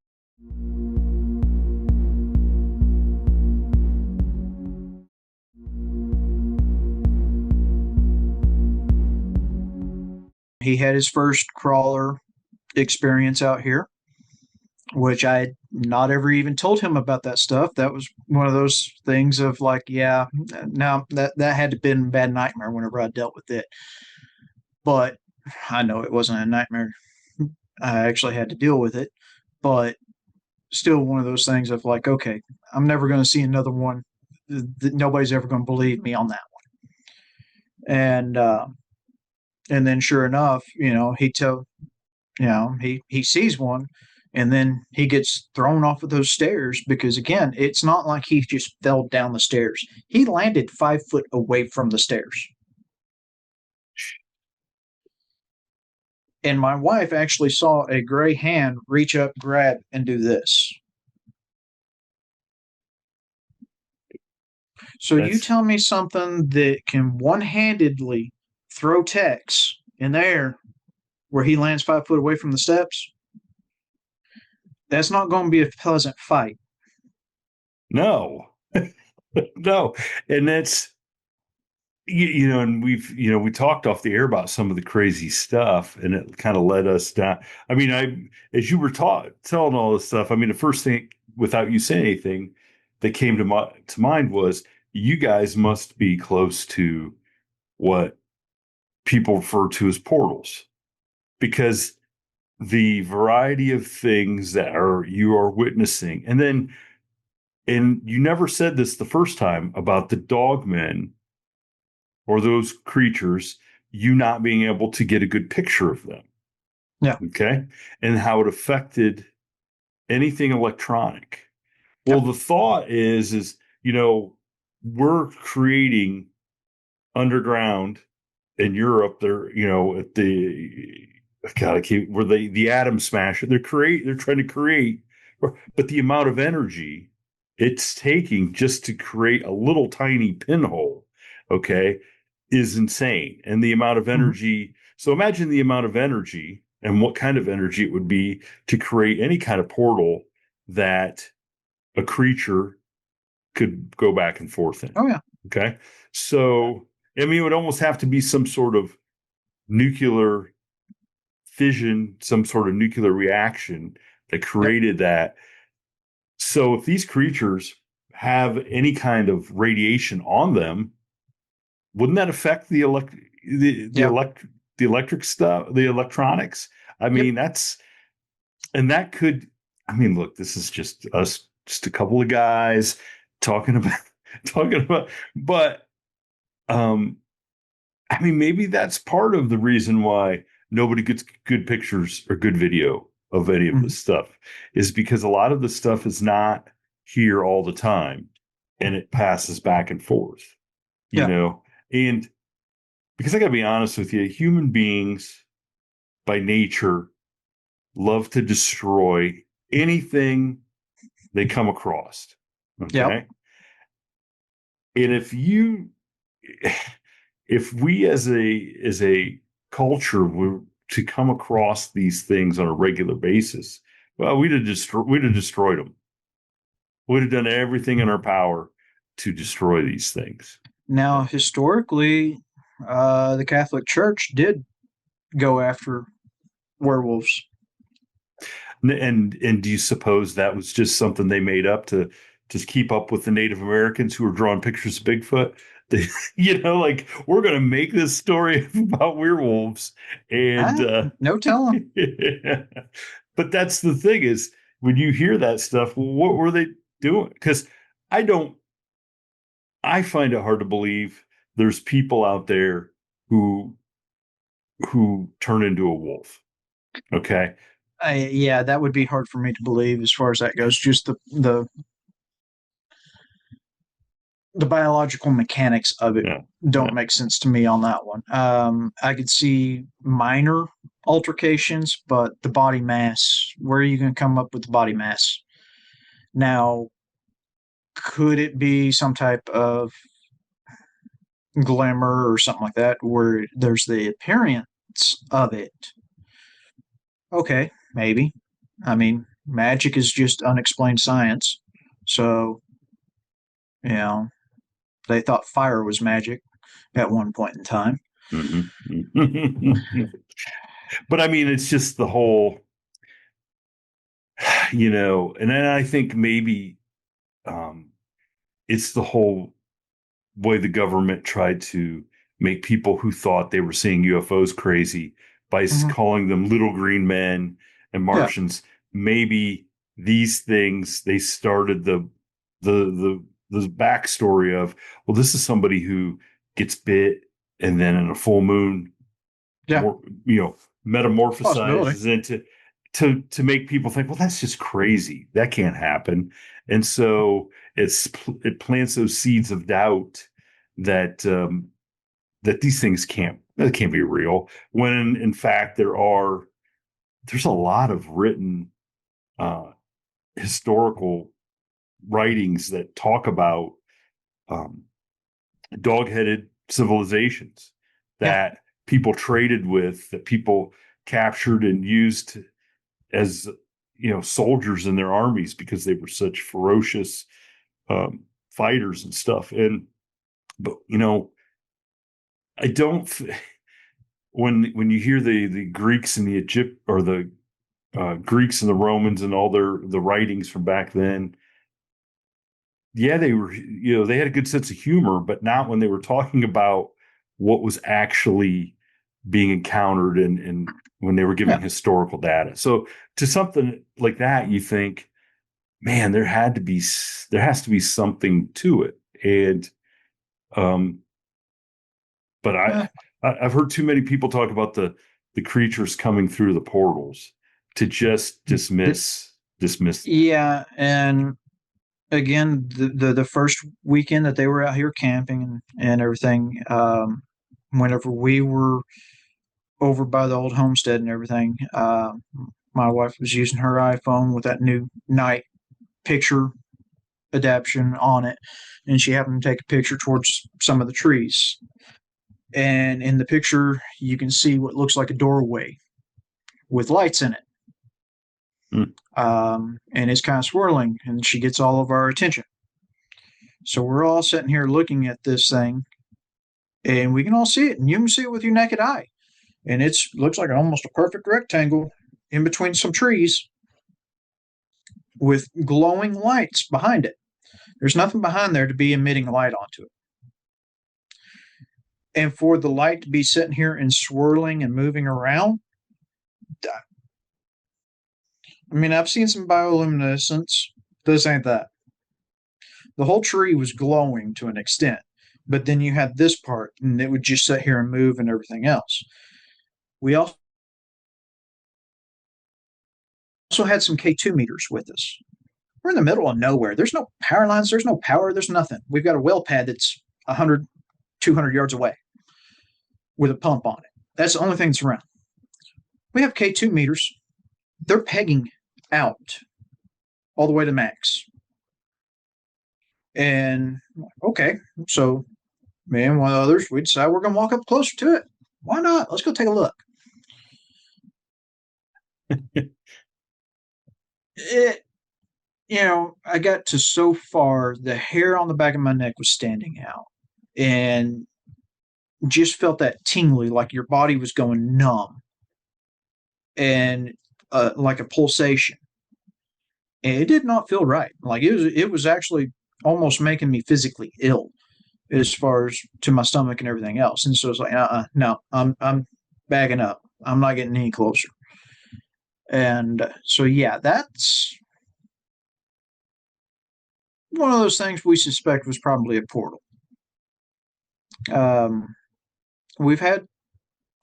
He had his first crawler experience out here, which I had not ever even told him about that stuff. That was one of those things of like, yeah, now that had to have been a bad nightmare whenever I dealt with it. But I know it wasn't a nightmare. I actually had to deal with it, but still one of those things of like, okay, I'm never going to see another one. Nobody's ever going to believe me on that one. And then sure enough, he sees one, and then he gets thrown off of those stairs because again, it's not like he just fell down the stairs. He landed 5 foot away from the stairs. And my wife actually saw a gray hand reach up, grab, and do this. So you That's tell me something that can one-handedly throw Tex in the air where he lands 5 foot away from the steps. That's not going to be a pleasant fight. no, no, and that's and we talked off the air about some of the crazy stuff, and it kind of led us down. I mean, as you were telling all this stuff, I mean, the first thing, without you saying anything, that came to mind was you guys must be close to what people refer to as portals, because the variety of things that you are witnessing, and you never said this the first time about the dogmen or those creatures, you not being able to get a good picture of them. Yeah. Okay. And how it affected anything electronic. Well, Yep. the thought is, we're creating underground in Europe. They're, at the, God, I keep, where the atom smasher, they're trying to create, but the amount of energy it's taking just to create a little tiny pinhole, okay, is insane. And the amount of Mm-hmm. energy. So imagine the amount of energy and what kind of energy it would be to create any kind of portal that a creature could go back and forth in. Oh, yeah. Okay. So, I mean, it would almost have to be some sort of nuclear fission, some sort of nuclear reaction that Yep. created that. So, if these creatures have any kind of radiation on them, wouldn't that affect Yeah. the electric stuff, the electronics? I Yep. mean, and that could, I mean, look, this is just us, just a couple of guys talking about talking about, but um, I mean, maybe that's part of the reason why nobody gets good pictures or good video of any of Mm-hmm. this stuff, is because a lot of the stuff is not here all the time, and it passes back and forth, you Yeah. know, and because I got to be honest with you, human beings by nature love to destroy anything they come across. Yep. Okay. And if we as a culture were to come across these things on a regular basis, well, we'd have destroyed them. We'd have done everything in our power to destroy these things. Now, historically, the Catholic Church did go after werewolves. And do you suppose that was just something they made up to just keep up with the Native Americans who were drawing pictures of Bigfoot? They, like, we're going to make this story about werewolves, and No telling. yeah. But that's the thing, is when you hear that stuff, well, what were they doing? Because I don't, I find it hard to believe there's people out there who turn into a wolf. Okay. Yeah, that would be hard for me to believe as far as that goes. Just the biological mechanics of it Yeah. don't Yeah. make sense to me on that one. I could see minor altercations, but the body mass, where are you going to come up with the body mass? Now, could it be some type of glimmer or something like that, where there's the appearance of it. Okay, maybe. I mean, magic is just unexplained science. So, you know, they thought fire was magic at one point in time. Mm-hmm. But I mean, it's just the whole, and then I think maybe um, it's the whole way the government tried to make people who thought they were seeing UFOs crazy by Mm-hmm. calling them little green men and Yeah, Martians. Maybe these things they started the the backstory of, well, this is somebody who gets bit and then in a full moon yeah, more possibility. metamorphosizes into to make people think, well, that's just crazy, that can't happen. And so it plants those seeds of doubt that that these things can't be real, when in fact there's a lot of written uh historical writings that talk about um dog-headed civilizations Yeah, that people traded with, that people captured and used as soldiers in their armies because they were such ferocious fighters and stuff. And but I don't when you hear the Greeks and the Egypt, or the Greeks and the Romans and all the writings from back then, yeah, they were, they had a good sense of humor, but not when they were talking about what was actually being encountered, and when they were giving yeah. historical data. So to something like that, you think, man, there has to be something to it. And um, but Uh, I've heard too many people talk about the creatures coming through the portals to just dismiss that. yeah, and again, the first weekend that they were out here camping and everything, whenever we were over by the old homestead and everything, my wife was using her iPhone with that new night picture adaption on it, and she happened to take a picture towards some of the trees. And in the picture, you can see what looks like a doorway with lights in it. Mm. And it's kind of swirling, and she gets all of our attention. So we're all sitting here looking at this thing, and we can all see it, and you can see it with your naked eye. And it looks like almost a perfect rectangle in between some trees with glowing lights behind it. There's nothing behind there to be emitting light onto it. And for the light to be sitting here and swirling and moving around, I mean, I've seen some bioluminescence. This ain't that. The whole tree was glowing to an extent, but then you had this part, and it would just sit here and move and everything else. We also had some K2 meters with us. We're in the middle of nowhere. There's no power lines, there's no power, there's nothing. We've got a well pad that's 100, 200 yards away with a pump on it. That's the only thing that's around. We have K2 meters. They're pegging out all the way to max. And okay, so me and one of the others, we decide we're going to walk up closer to it. Why not? Let's go take a look. It, I got to so far, the hair on the back of my neck was standing out, and just felt that tingly, like your body was going numb, and like a pulsation. And it did not feel right. Like it was actually almost making me physically ill as far as to my stomach and everything else. And so it's like, no, I'm backing up. I'm not getting any closer. And so yeah, that's one of those things we suspect was probably a portal. Um, we've had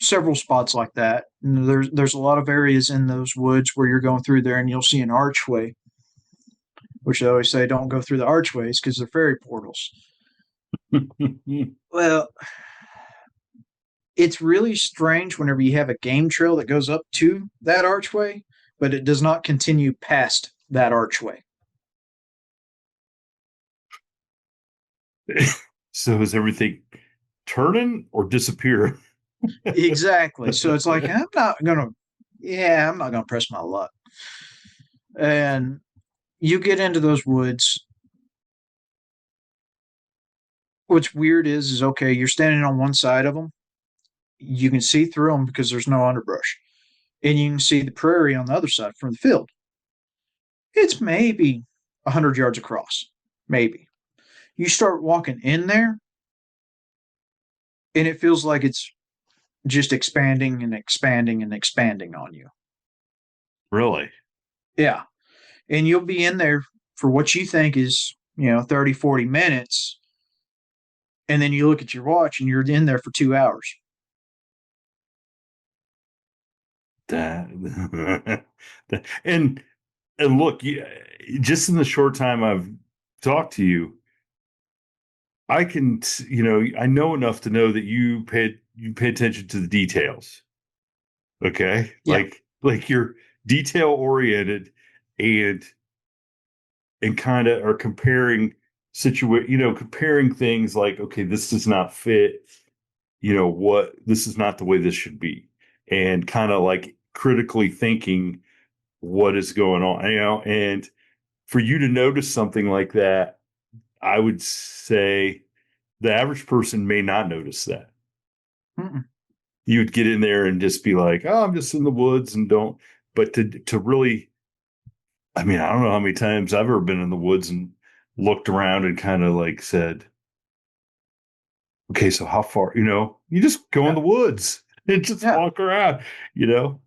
several spots like that. And there's a lot of areas in those woods where you're going through there and you'll see an archway, which they always say don't go through the archways because they're fairy portals. Well, it's really strange whenever you have a game trail that goes up to that archway, but it does not continue past that archway. So is everything turning or disappear. Exactly. So it's like, I'm not gonna press my luck. And you get into those woods. What's weird is okay, you're standing on one side of them. You can see through them because there's no underbrush, and you can see the prairie on the other side from the field. It's maybe 100 yards across, maybe. You start walking in there, and it feels like it's just expanding and expanding and expanding on you. Really? Yeah. And you'll be in there for what you think is, 30, 40 minutes. And then you look at your watch and you're in there for 2 hours. That, and look, just in the short time I've talked to you, I can, I know enough to know that you pay attention to the details. Okay. Yeah. Like you're detail oriented and kind of are comparing things like, okay, this does not fit, what this is not the way this should be. And kind of like critically thinking what is going on, and for you to notice something like that, I would say the average person may not notice that. Mm-mm. You would get in there and just be like, oh, I'm just in the woods and don't, but to really, I mean, I don't know how many times I've ever been in the woods and looked around and kind of like said, okay, so how far, you just go in Yeah. the woods and just Yeah. walk around,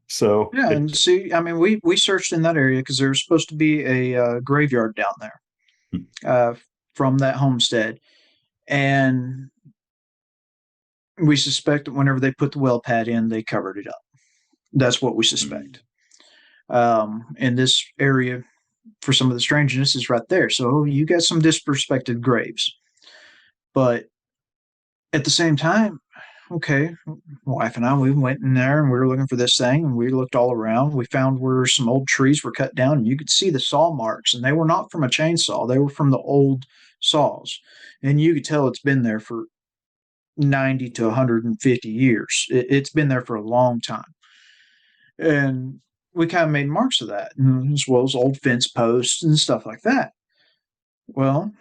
so Yeah. And see, I mean, we searched in that area because there's supposed to be a graveyard down there from that homestead. And we suspect that whenever they put the well pad in, they covered it up. That's what we suspect. In this area, for some of the strangeness is right there. So you got some disrespected graves. But at the same time, okay, my wife and I, we went in there and we were looking for this thing and we looked all around. We found where some old trees were cut down and you could see the saw marks and they were not from a chainsaw. They were from the old saws. And you could tell it's been there for 90 to 150 years. It's been there for a long time. And we kind of made marks of that, as well as old fence posts and stuff like that. Well,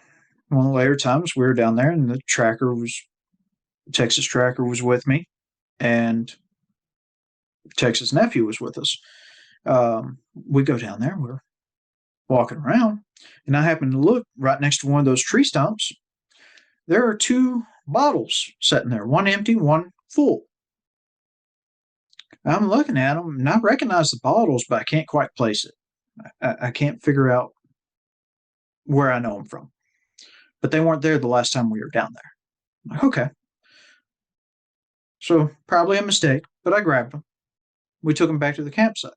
one of the later times we were down there and the Texas tracker was with me and Texas nephew was with us. We go down there, we're walking around, and I happen to look right next to one of those tree stumps. There are two bottles sitting there, one empty, one full. I'm looking at them and I recognize the bottles, but I can't quite place it. I can't figure out where I know them from. But they weren't there the last time we were down there. I'm like, okay. So probably a mistake, but I grabbed them. We took them back to the campsite.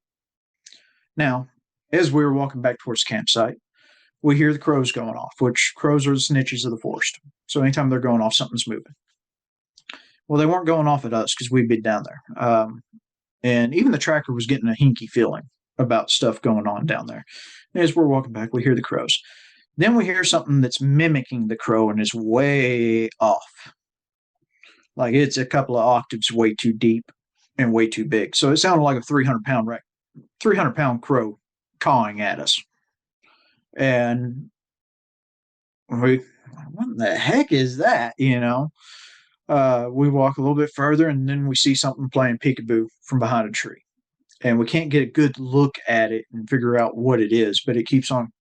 Now, as we were walking back towards the campsite, we hear the crows going off, which crows are the snitches of the forest. So anytime they're going off, something's moving. Well, they weren't going off at us because we'd been down there. And even the tracker was getting a hinky feeling about stuff going on down there. As we're walking back, we hear the crows. Then we hear something that's mimicking the crow and is way off. Like it's a couple of octaves way too deep and way too big. So it sounded like a 300-pound crow cawing at us. And we, what the heck is that? We walk a little bit further and then we see something playing peekaboo from behind a tree. And we can't get a good look at it and figure out what it is, but it keeps on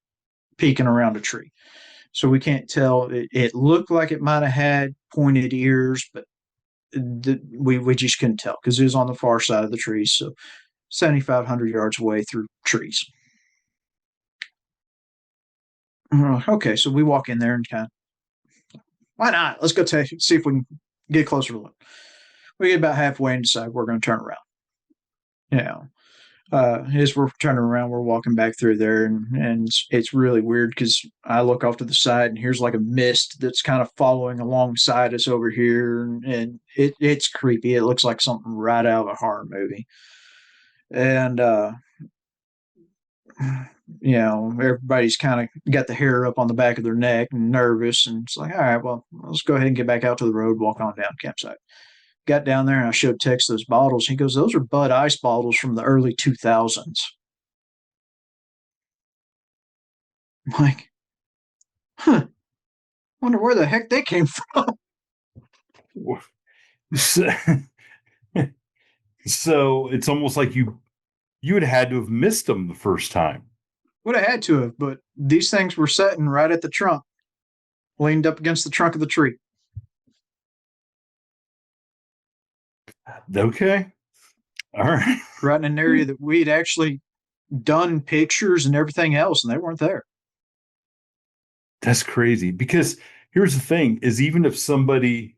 peeking around a tree. So we can't tell. It looked like it might have had pointed ears, but we just couldn't tell because it was on the far side of the trees. So 7,500 yards away through trees. Okay, so we walk in there and kind of, why not? Let's go see if we can get a closer look. We get about halfway and decide we're going to turn around. As we're turning around, we're walking back through there, and it's really weird because I look off to the side and here's like a mist that's kind of following alongside us over here, and it's creepy. It looks like something right out of a horror movie. And everybody's kind of got the hair up on the back of their neck and nervous. And it's like, all right, well, let's go ahead and get back out to the road, walk on down campsite. Got down there and I showed Tex those bottles. He goes, those are Bud Ice bottles from the early 2000s. I'm like, huh, wonder where the heck they came from. So, so it's almost like you had to have missed them the first time. Would have had to have, but these things were sitting right at the trunk, leaned up against the trunk of the tree. Okay. All right. Right in an area that we'd actually done pictures and everything else, and they weren't there. That's crazy because here's the thing is even if somebody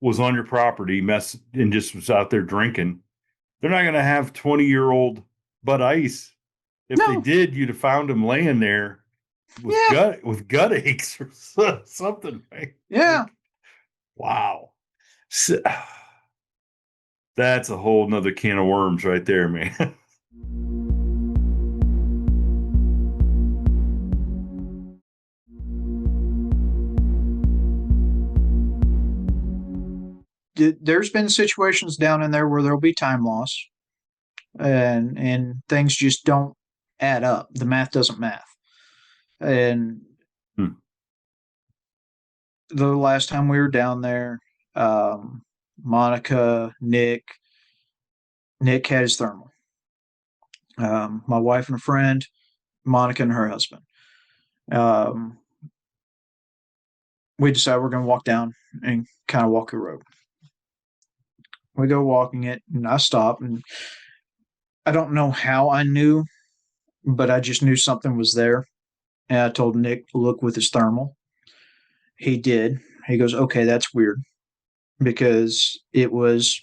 was on your property and just was out there drinking, they're not going to have 20-year-old Bud Ice. If they No. did, you'd have found them laying there with Yeah. gut aches or something, right? Yeah. Like, wow. So, that's a whole nother can of worms right there, man. There's been situations down in there where there'll be time loss and things just don't add up. The math doesn't math. And the last time we were down there, Monica, Nick had his thermal. My wife and a friend, Monica and her husband. We decided we're going to walk down and kind of walk the road. We go walking it, and I stop, and I don't know how I knew, but I just knew something was there. And I told Nick to look with his thermal. He did. He goes, okay, that's weird, because it was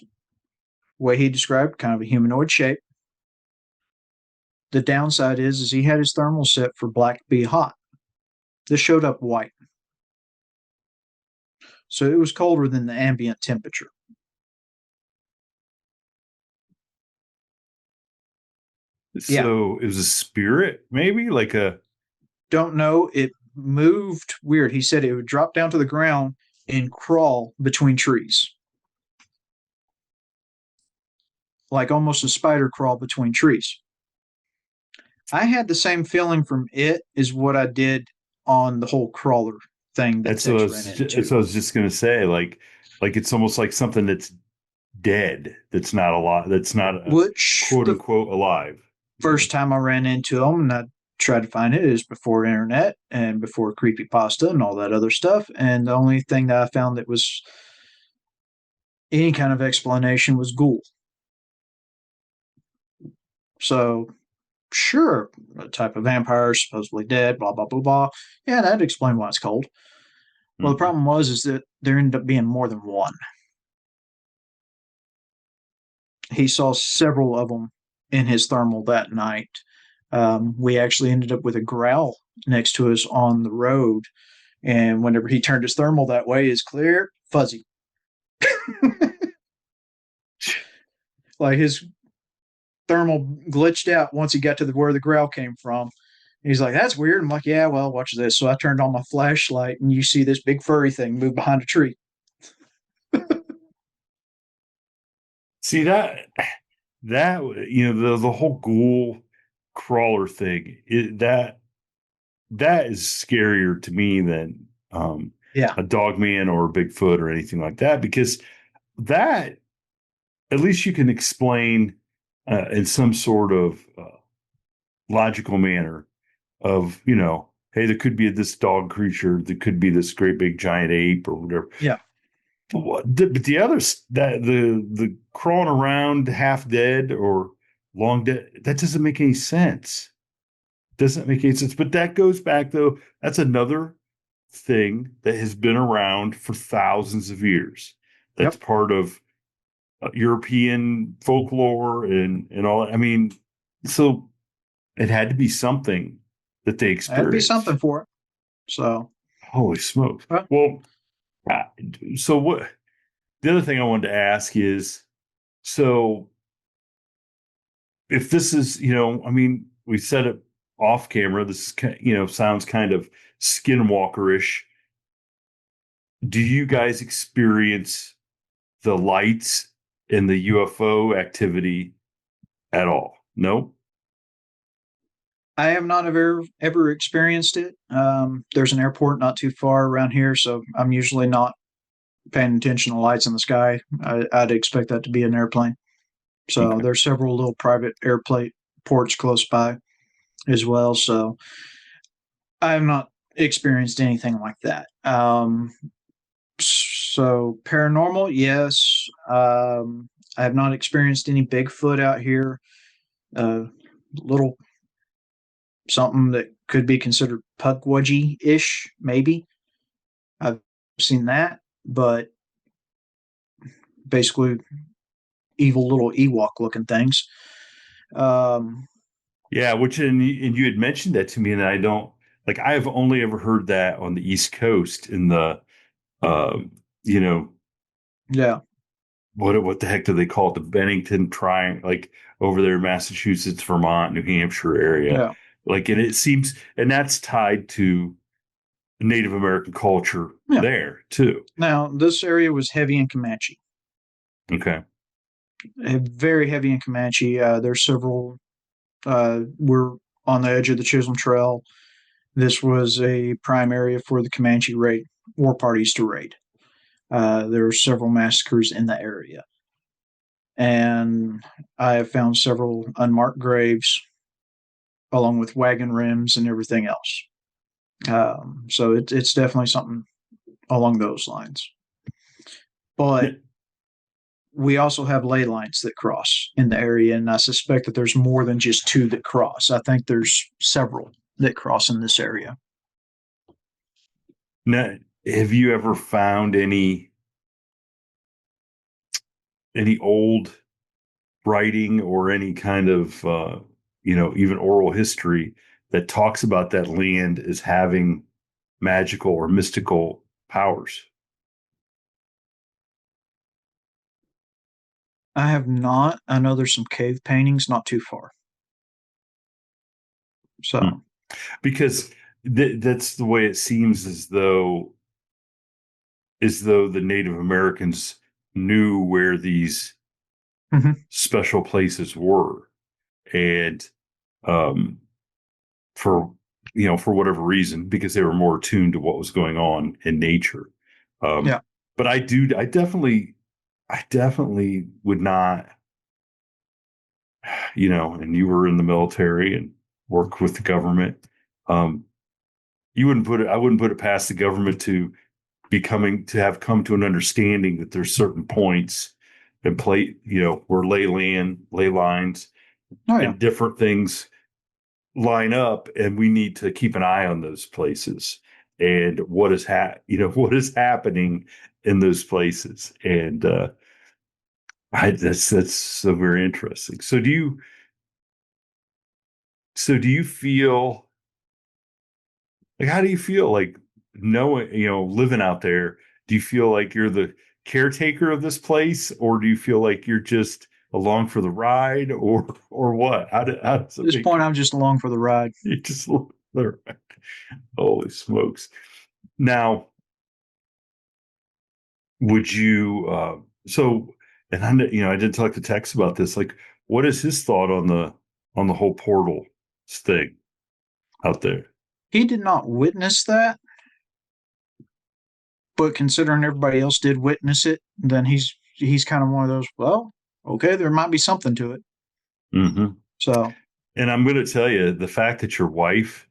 what he described, kind of a humanoid shape. The downside is he had his thermal set for black to be hot. This showed up white. So it was colder than the ambient temperature. So it was a spirit, maybe like a. Don't know. It moved weird. He said it would drop down to the ground and crawl between trees, like almost a spider crawl between trees. I had the same feeling from it as what I did on the whole crawler thing that That's what Tex ran into. that's what I was just gonna say. Like it's almost like something that's dead, that's not alive, that's not a Which quote the unquote alive. first time I ran into them and I tried to find it is before internet and before creepypasta and all that other stuff. And the only thing that I found that was any kind of explanation was ghoul. So sure, a type of vampire, supposedly dead, blah blah blah blah. Yeah, that'd explain why it's cold. Well, the problem was is that there ended up being more than one. He saw several of them in his thermal that night. We actually ended up with a growl next to us on the road, and whenever he turned his thermal that way, is clear, fuzzy. Like his thermal glitched out once he got to where the growl came from. He's like, that's weird. I'm like, yeah, well, watch this. So I turned on my flashlight, and you see this big furry thing move behind a tree. See that the whole ghoul crawler thing, that is scarier to me than Yeah. a Dogman or a Bigfoot or anything like that, because that at least you can explain in some sort of logical manner of, hey, there could be this dog creature, there could be this great big giant ape or whatever. Yeah. But the others, that the crawling around half dead or long dead, that doesn't make any sense. Doesn't make any sense. But that goes back, though. That's another thing that has been around for thousands of years. That's Yep. part of European folklore and all. I mean, so it had to be something that they That'd be experienced. something for it. So, Holy smokes! Well, so what? The other thing I wanted to ask is, so if this is, I mean, we said it off camera, this is, sounds kind of skinwalkerish. Do you guys experience the lights and the UFO activity at all? No? I have not ever experienced it. There's an airport not too far around here, so I'm usually not paying attention to lights in the sky. I'd expect that to be an airplane. So Okay. there's several little private airplane ports close by as well. So I have not experienced anything like that. So paranormal, yes. I have not experienced any Bigfoot out here. Little something that could be considered Pukwudgie ish, maybe. I've seen that, but basically evil little Ewok looking things. Um, Yeah, and you had mentioned that to me, and I don't like. I have only ever heard that on the East Coast in the, um, you know, yeah, what the heck do they call it? The Bennington Triangle, like over there, Massachusetts, Vermont, New Hampshire area. yeah, Like, and it seems, and that's tied to Native American culture yeah. there too. Now, this area was heavy in Comanche, Okay. very heavy in Comanche. There's several, we're on the edge of the Chisholm Trail. This was a prime area for the Comanche raid, war parties to raid. There were several massacres in the area. And I have found several unmarked graves along with wagon rims and everything else. So it's definitely something along those lines. But we also have ley lines that cross in the area, and I suspect that there's more than just two that cross. I think there's several that cross in this area. Now, have you ever found any old writing or any kind of even oral history that talks about that land as having magical or mystical powers? I have not. I know there's some cave paintings not too far. Hmm. So, Because that's the way it seems, as though the Native Americans knew where these mhm. special places were, and um, for for whatever reason, because they were more attuned to what was going on in nature. Um, Yeah, but I definitely would not, and you were in the military and worked with the government. Um, I wouldn't put it past the government to have come to an understanding that there's certain points and where ley lines oh yeah, and different things line up, and we need to keep an eye on those places and what is happening in those places. And that's so very interesting. So do you feel like, how do you feel like, knowing, living out there? Do you feel like you're the caretaker of this place, or do you feel like you're just along for the ride, or what? How does at it this make point, I'm just along for the ride. you just along for the ride? Holy smokes! Now, would you? So, and I did talk to Tex about this. Like, what is his thought on the whole portal thing out there? He did not witness that, but considering everybody else did witness it, then he's kind of one of those. Well, okay, there might be something to it. Hmm. So And I'm going to tell you, the fact that your wife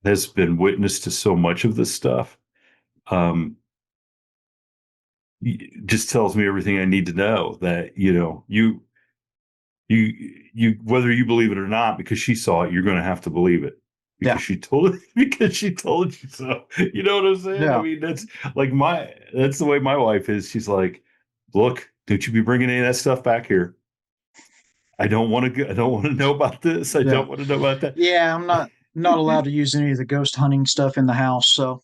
has been witness to so much of this stuff, um, just tells me everything I need to know. That you whether you believe it or not, because she saw it, you're going to have to believe it yeah, because she told you so. You know what I'm saying? I yeah, mean, that's the way my wife is. She's like, look, don't you be bringing any of that stuff back here. I don't want to know about this. I yeah, don't want to know about that. yeah. I'm not allowed to use any of the ghost hunting stuff in the house, so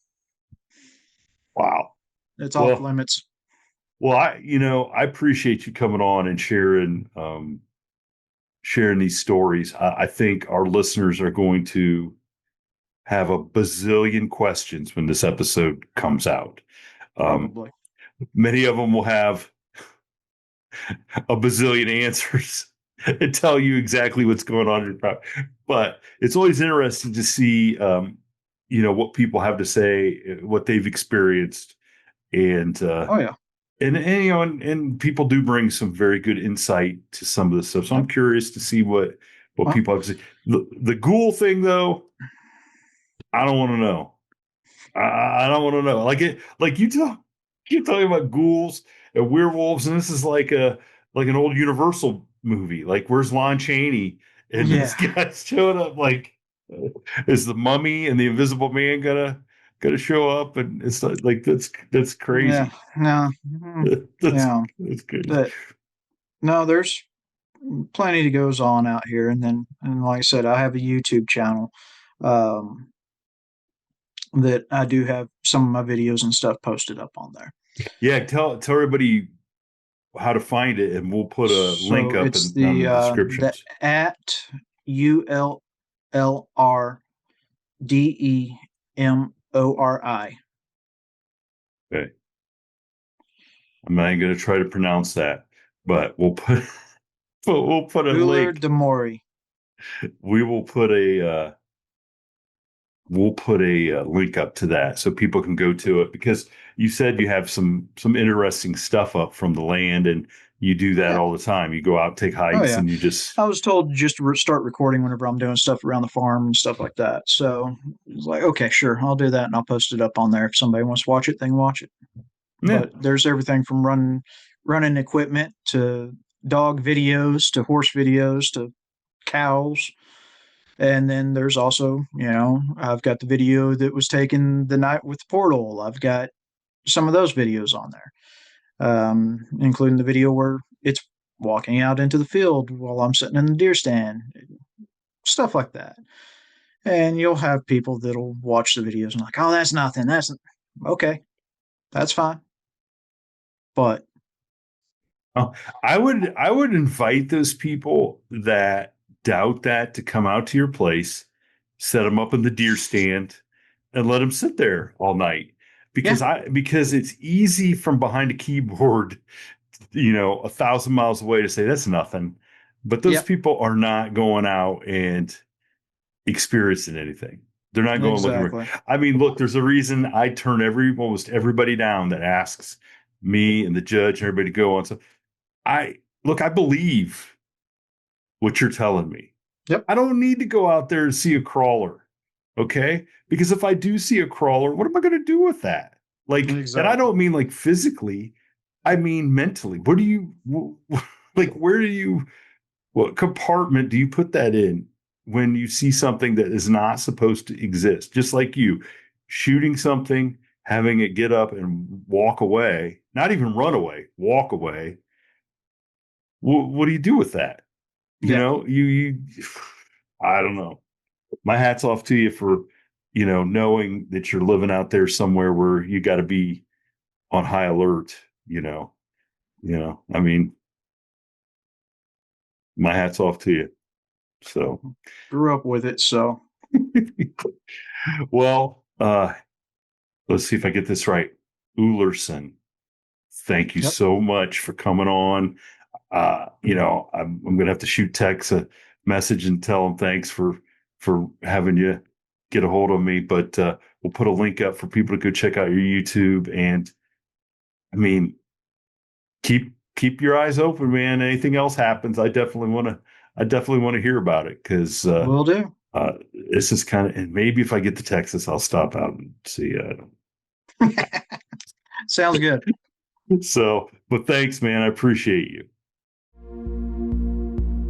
Wow. it's off Well, limits. I appreciate you coming on and sharing sharing these stories. I think our listeners are going to have a bazillion questions when this episode comes out. Probably. Many of them will have a bazillion answers and tell you exactly what's going on in your property. But it's always interesting to see, what people have to say, what they've experienced, and Oh yeah. and people do bring some very good insight to some of this stuff. So I'm Yep. curious to see what Well, people have to say. The ghoul thing, though, I don't want to know. I don't want to know. Like you're talking about ghouls and werewolves, and this is like an old Universal movie. Like, where's Lon Chaney? And this yeah. guy's showing up. Like, is the Mummy and the Invisible Man gonna show up? And it's like that's Yeah. crazy. No. That's Yeah. that's crazy. That no, there's plenty that goes on out here, and like I said, I have a YouTube channel um, that I do have some of my videos and stuff posted up on there. Yeah, tell everybody how to find it, and we'll put a link So up it's in on the the descriptions. at ULLRDEMORI. Okay. I'm not even going to try to pronounce that, but we'll put a link. Ullrson. We will put a link up to that so people can go to it, because you said you have some interesting stuff up from the land, and you do that Yeah. all the time. You go out, take Oh hikes, yeah. and you just I was told just to start recording whenever I'm doing stuff around the farm and stuff like that. So it's like, okay, sure, I'll do that and I'll post it up on there. If somebody wants to watch it, they can watch it. yeah. But there's everything from running equipment to dog videos to horse videos to cows. And then there's also, I've got the video that was taken the night with the portal. I've got some of those videos on there, including the video where it's walking out into the field while I'm sitting in the deer stand, stuff like that. And you'll have people that'll watch the videos and like, oh, that's nothing. That's okay. That's fine. But Oh, I would invite those people that doubt that to come out to your place, set them up in the deer stand, and let them sit there all night. yeah, Because it's easy from behind a keyboard, 1,000 miles away, to say that's nothing. But those yep, people are not going out and experiencing anything. They're not going looking for. exactly. I mean, look, there's a reason I turn almost everybody down that asks me and the judge and everybody to go on. So I believe what you're telling me. Yep, I don't need to go out there and see a crawler. Okay. Because if I do see a crawler, what am I going to do with that? Like, and I exactly. don't mean like physically, I mean mentally. What do you, like, where do you, what compartment do you put that in when you see something that is not supposed to exist? Just like you shooting something, having it get up and walk away, not even run away, walk away. What do you do with that? Yeah, You I don't know. My hat's off to you for, knowing that you're living out there somewhere where you got to be on high alert, I mean, my hat's off to you. So, grew up with it. So well, let's see if I get this right. Ullrson, thank you yep. so much for coming on. I'm gonna have to shoot Tex a message and tell him thanks for having you get a hold of me. But we'll put a link up for people to go check out your YouTube. And I mean, keep your eyes open, man. Anything else happens, I definitely want to hear about it, because Will do. this is kind of, and maybe if I get to Texas, I'll stop out and see. Sounds good. So, but thanks, man. I appreciate you.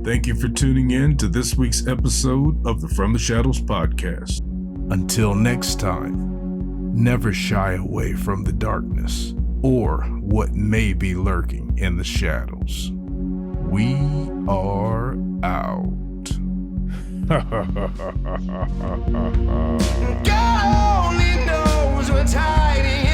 Thank you for tuning in to this week's episode of the From the Shadows podcast. Until next time, never shy away from the darkness or what may be lurking in the shadows. We are out. God only knows what's hiding